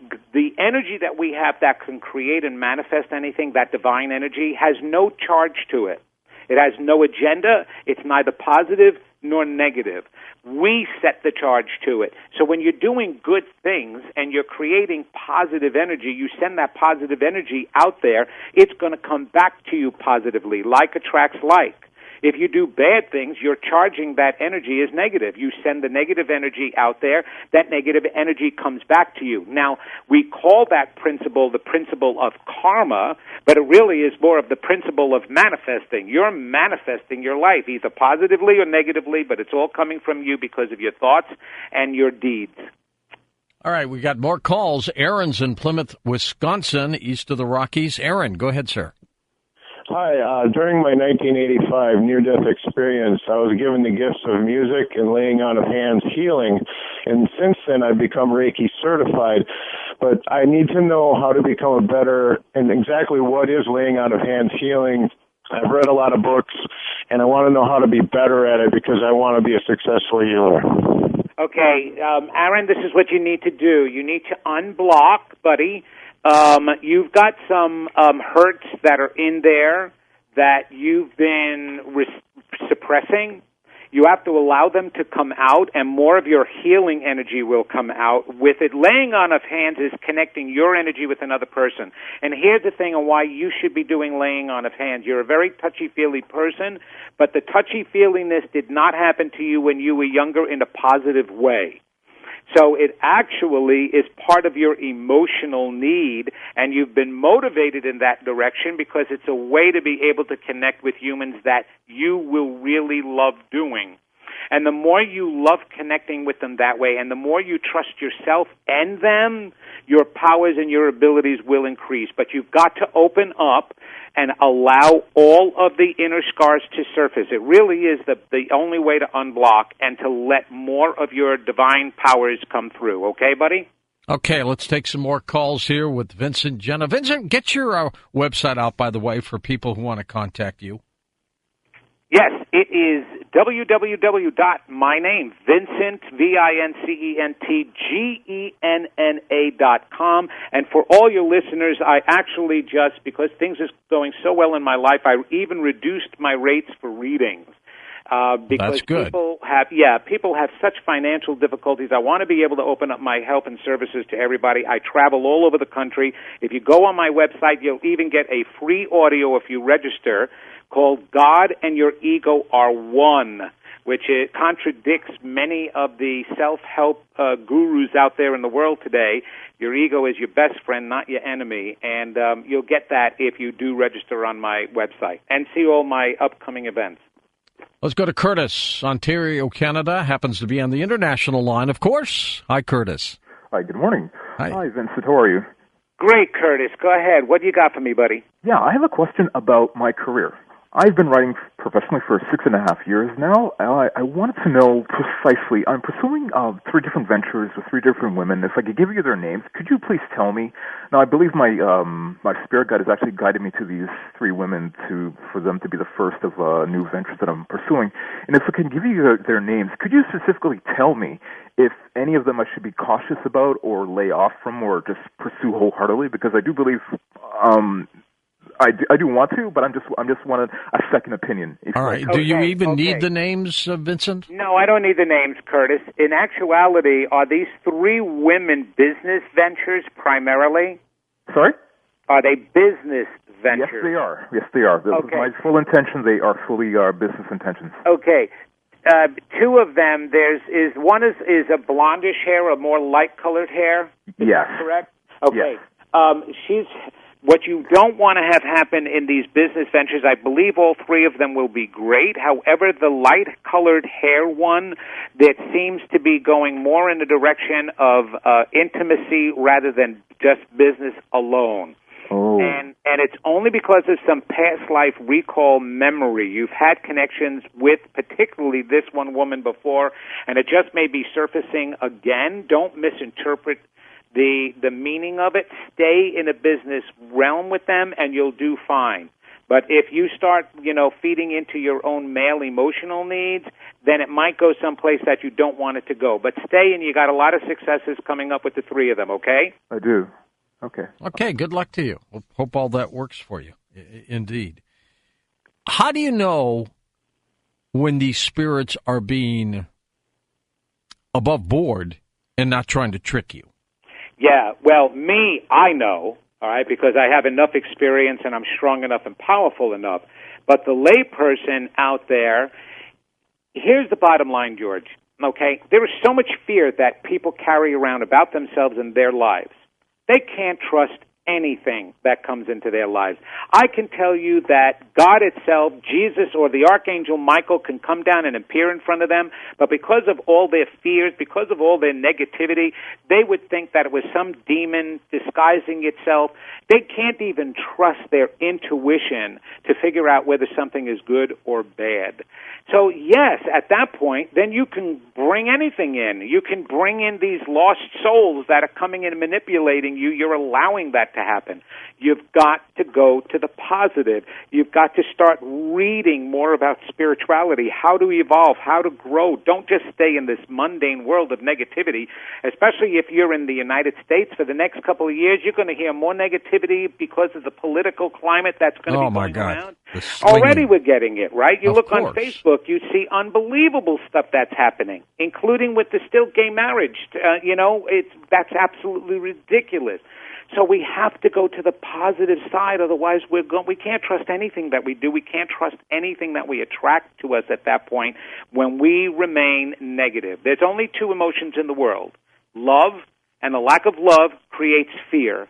energy that we have that can create and manifest anything, that divine energy, has no charge to it. It has no agenda. It's neither positive nor negative. We set the charge to it. So when you're doing good things and you're creating positive energy, you send that positive energy out there, it's going to come back to you positively. Like attracts like. If you do bad things, you're charging that energy as negative. You send the negative energy out there, that negative energy comes back to you. Now, we call that principle the principle of karma, but it really is more of the principle of manifesting. You're manifesting your life, either positively or negatively, but it's all coming from you because of your thoughts and your deeds. All right, we got more calls. Aaron's in Plymouth, Wisconsin, east of the Rockies. Aaron, go ahead, sir. Hi, during my 1985 near-death experience, I was given the gifts of music and laying on of hands healing, and since then I've become Reiki certified, but I need to know how to become a better, and exactly what is laying on of hands healing. I've read a lot of books, and I want to know how to be better at it because I want to be a successful healer. Okay, Aaron, this is what you need to do. You need to unblock, buddy. You've got some hurts that are in there that you've been suppressing. You have to allow them to come out, and more of your healing energy will come out with it. Laying on of hands is connecting your energy with another person. And here's the thing on why you should be doing laying on of hands. You're a very touchy-feely person, but the touchy-feeliness did not happen to you when you were younger in a positive way. So it actually is part of your emotional need, and you've been motivated in that direction because it's a way to be able to connect with humans that you will really love doing. And the more you love connecting with them that way, and the more you trust yourself and them, your powers and your abilities will increase. But you've got to open up and allow all of the inner scars to surface. It really is the only way to unblock and to let more of your divine powers come through. Okay, buddy? Okay, let's take some more calls here with Vincent Jenna. Vincent, get your website out, by the way, for people who want to contact you. Yes, it is www.myname, Vincent, VincentGenna.com. And for all your listeners, I actually just, because things are going so well in my life, I even reduced my rates for readings. Because That's good. people have such financial difficulties. I want to be able to open up my help and services to everybody. I travel all over the country. If you go on my website, you'll even get a free audio if you register called God and Your Ego Are One, which it contradicts many of the self-help gurus out there in the world today. Your ego is your best friend, not your enemy, and you'll get that if you do register on my website and see all my upcoming events. Let's go to Curtis, Ontario, Canada. Happens to be on the international line, of course. Hi, Curtis. Hi, good morning. Hi. Hi, Vincent. How are you? Great, Curtis. Go ahead. What do you got for me, buddy? Yeah, I have a question about my career. I've been writing professionally for 6.5 years now. I wanted to know precisely, I'm pursuing 3 different ventures with 3 different women. If I could give you their names, could you please tell me? Now, I believe my spirit guide has actually guided me to these 3 women for them to be the first of new ventures that I'm pursuing. And if I can give you their names, could you specifically tell me if any of them I should be cautious about or lay off from or just pursue wholeheartedly? Because I do believe I do want to, but I'm just wanted a second opinion. All right. Do you even need the names, Vincent? No, I don't need the names, Curtis. In actuality, are these 3 women business ventures primarily? Sorry? Are they business ventures? Yes, they are. Yes, they are. Okay. My full intention, they are fully business intentions. Okay. 2 of them, one is a blondish hair, a more light-colored hair. Is Yes. that correct? Okay. Yes. What you don't want to have happen in these business ventures, I believe all 3 of them will be great. However, the light-colored hair one that seems to be going more in the direction of intimacy rather than just business alone. Oh. And it's only because of some past life recall memory. You've had connections with particularly this one woman before, and it just may be surfacing again. Don't misinterpret the meaning of it. Stay in a business realm with them, and you'll do fine. But if you start, feeding into your own male emotional needs, then it might go someplace that you don't want it to go. But stay, and you got a lot of successes coming up with the 3 of them, okay? I do. Okay. Okay, good luck to you. Hope all that works for you. Indeed. How do you know when these spirits are being above board and not trying to trick you? Yeah, well, I know, all right, because I have enough experience and I'm strong enough and powerful enough. But the layperson out there, here's the bottom line, George, okay? There is so much fear that people carry around about themselves and their lives. They can't trust anything that comes into their lives. I can tell you that God itself, Jesus, or the Archangel Michael can come down and appear in front of them, but because of all their fears, because of all their negativity, they would think that it was some demon disguising itself. They can't even trust their intuition to figure out whether something is good or bad. So, yes, at that point, then you can bring anything in. You can bring in these lost souls that are coming in and manipulating you. You're allowing that to happen. You've got to go to the positive. You've got to start reading more about spirituality, how to evolve, how to grow. Don't just stay in this mundane world of negativity, especially if you're in the United States. For the next couple of years, you're going to hear more negativity because of the political climate that's going to be going around. Already we're getting it, right? You look on Facebook, you see unbelievable stuff that's happening, including with the still gay marriage. That's absolutely ridiculous. So we have to go to the positive side, otherwise we can't trust anything that we do. We can't trust anything that we attract to us at that point when we remain negative. There's only 2 emotions in the world. Love, and the lack of love creates fear.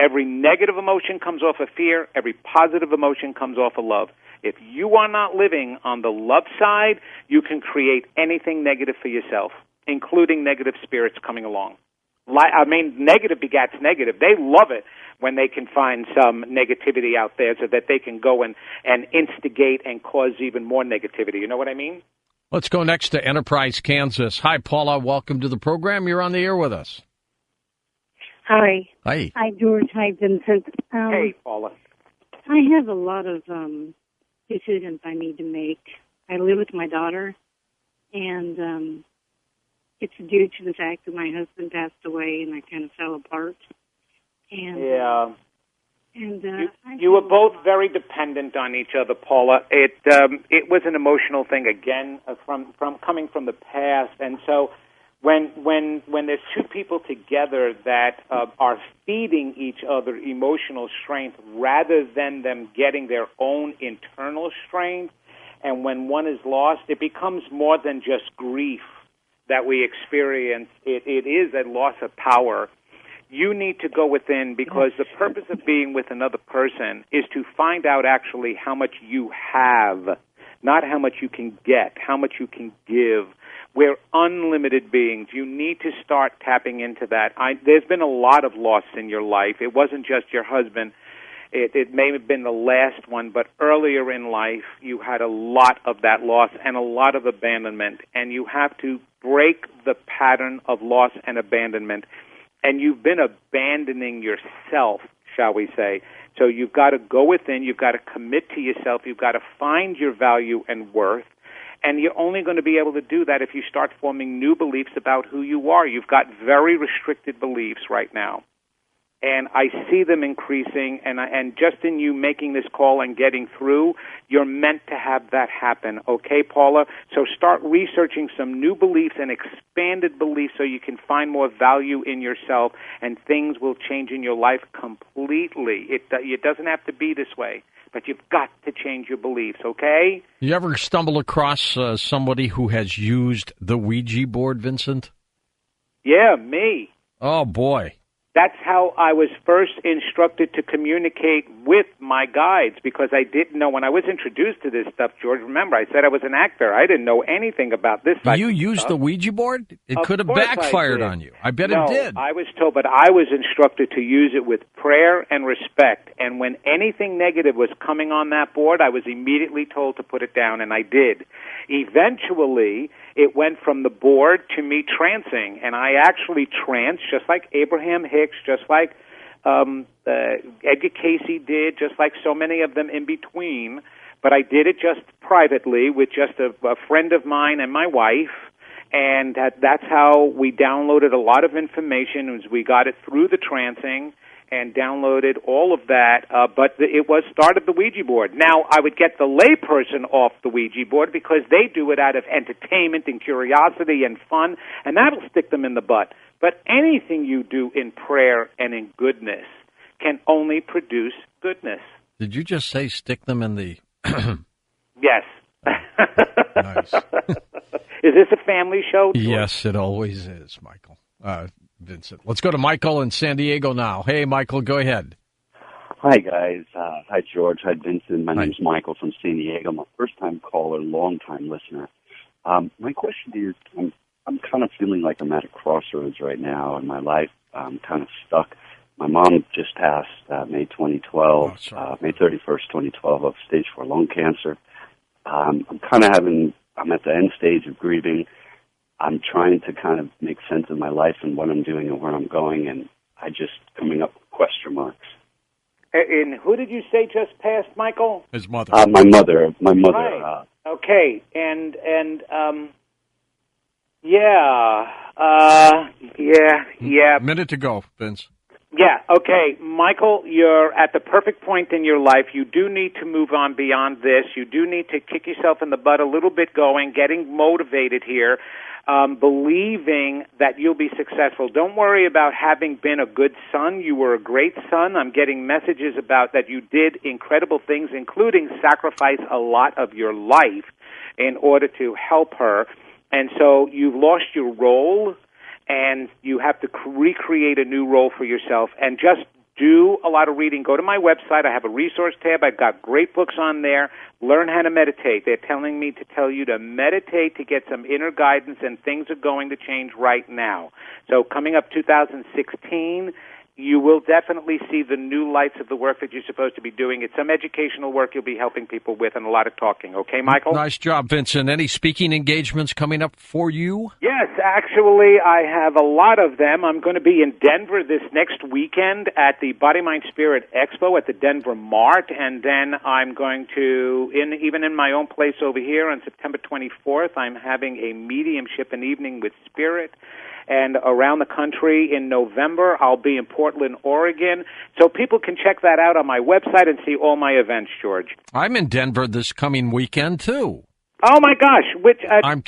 Every negative emotion comes off of fear. Every positive emotion comes off of love. If you are not living on the love side, you can create anything negative for yourself, including negative spirits coming along. negative begets negative. They love it when they can find some negativity out there so that they can go and instigate and cause even more negativity. You know what I mean? Let's go next to Enterprise, Kansas. Hi, Paula. Welcome to the program. You're on the air with us. Hi. Hi. Hi, George. Hi, Vincent. Hey, Paula. I have a lot of decisions I need to make. I live with my daughter, and it's due to the fact that my husband passed away and I kind of fell apart. And, yeah. And you were both very dependent on each other, Paula. It was an emotional thing again from coming from the past, and so when there's two people together that are feeding each other emotional strength rather than them getting their own internal strength, and when one is lost, it becomes more than just grief that we experience. It is a loss of power. You need to go within, because the purpose of being with another person is to find out actually how much you have, not how much you can get, how much you can give. We're unlimited beings. You need to start tapping into that. There's been a lot of loss in your life. It wasn't just your husband. It may have been the last one, but earlier in life you had a lot of that loss and a lot of abandonment, and you have to break the pattern of loss and abandonment. And you've been abandoning yourself, shall we say. So you've got to go within, you've got to commit to yourself, you've got to find your value and worth, and you're only going to be able to do that if you start forming new beliefs about who you are. You've got very restricted beliefs right now, and I see them increasing, and just in you making this call and getting through, you're meant to have that happen, okay, Paula? So start researching some new beliefs and expanded beliefs so you can find more value in yourself, and things will change in your life completely. It doesn't have to be this way, but you've got to change your beliefs, okay? You ever stumble across somebody who has used the Ouija board, Vincent? Yeah, me. Oh, boy. That's how I was first instructed to communicate with my guides, because I didn't know when I was introduced to this stuff, George. Remember, I said I was an actor. I didn't know anything about this. You used the Ouija board? It could have backfired on you. I bet it did. I was told, but I was instructed to use it with prayer and respect. And when anything negative was coming on that board, I was immediately told to put it down, and I did. Eventually, it went from the board to me trancing, and I actually tranced, just like Abraham Hicks, just like Edgar Casey did, just like so many of them in between. But I did it just privately with just a friend of mine and my wife, and that's how we downloaded a lot of information. We got it through the trancing and downloaded all of that, but it was start of the Ouija board. Now, I would get the layperson off the Ouija board because they do it out of entertainment and curiosity and fun, and that'll stick them in the butt. But anything you do in prayer and in goodness can only produce goodness. Did you just say stick them in the... Yes. Nice. Is this a family show? Yes, it always is, Michael. Vincent. Let's go to Michael in San Diego now. Hey, Michael, go ahead. Hi, guys. Hi, George. Hi, Vincent. My name's Michael from San Diego. I'm a first-time caller, long-time listener. My question is, I'm kind of feeling like I'm at a crossroads right now in my life. I'm kind of stuck. My mom just passed May 2012, May 31st, 2012, of stage 4 lung cancer. I'm at the end stage of grieving. I'm trying to kind of make sense of my life and what I'm doing and where I'm going, and I just coming up with question marks. And who did you say just passed, Michael? His mother. My mother. Right. Okay, yeah. Minute to go, Vince. Yeah, okay. Michael, you're at the perfect point in your life. You do need to move on beyond this. You do need to kick yourself in the butt a little bit going, getting motivated here, believing that you'll be successful. Don't worry about having been a good son. You were a great son. I'm getting messages about that you did incredible things, including sacrifice a lot of your life in order to help her. And so you've lost your role, and you have to recreate a new role for yourself. And just do a lot of reading, go to my website. I have a resource tab. I've got great books on there. Learn how to meditate. They're telling me to tell you to meditate to get some inner guidance, and things are going to change right now. So coming up 2016, you will definitely see the new lights of the work that you're supposed to be doing. It's some educational work you'll be helping people with and a lot of talking. Okay, Michael? Nice job, Vincent. Any speaking engagements coming up for you? Yes, actually, I have a lot of them. I'm going to be in Denver this next weekend at the Body, Mind, Spirit Expo at the Denver Mart, and then I'm going to, even in my own place over here on September 24th, I'm having a mediumship, an evening with spirit. And around the country in November, I'll be in Portland, Oregon. So people can check that out on my website and see all my events, George. I'm in Denver this coming weekend, too. Oh, my gosh. I'm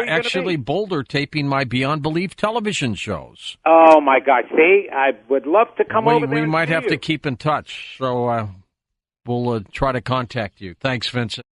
actually Boulder taping my Beyond Belief television shows. Oh, my gosh. See, I would love to come over there. We might have to keep in touch, so we'll try to contact you. Thanks, Vincent.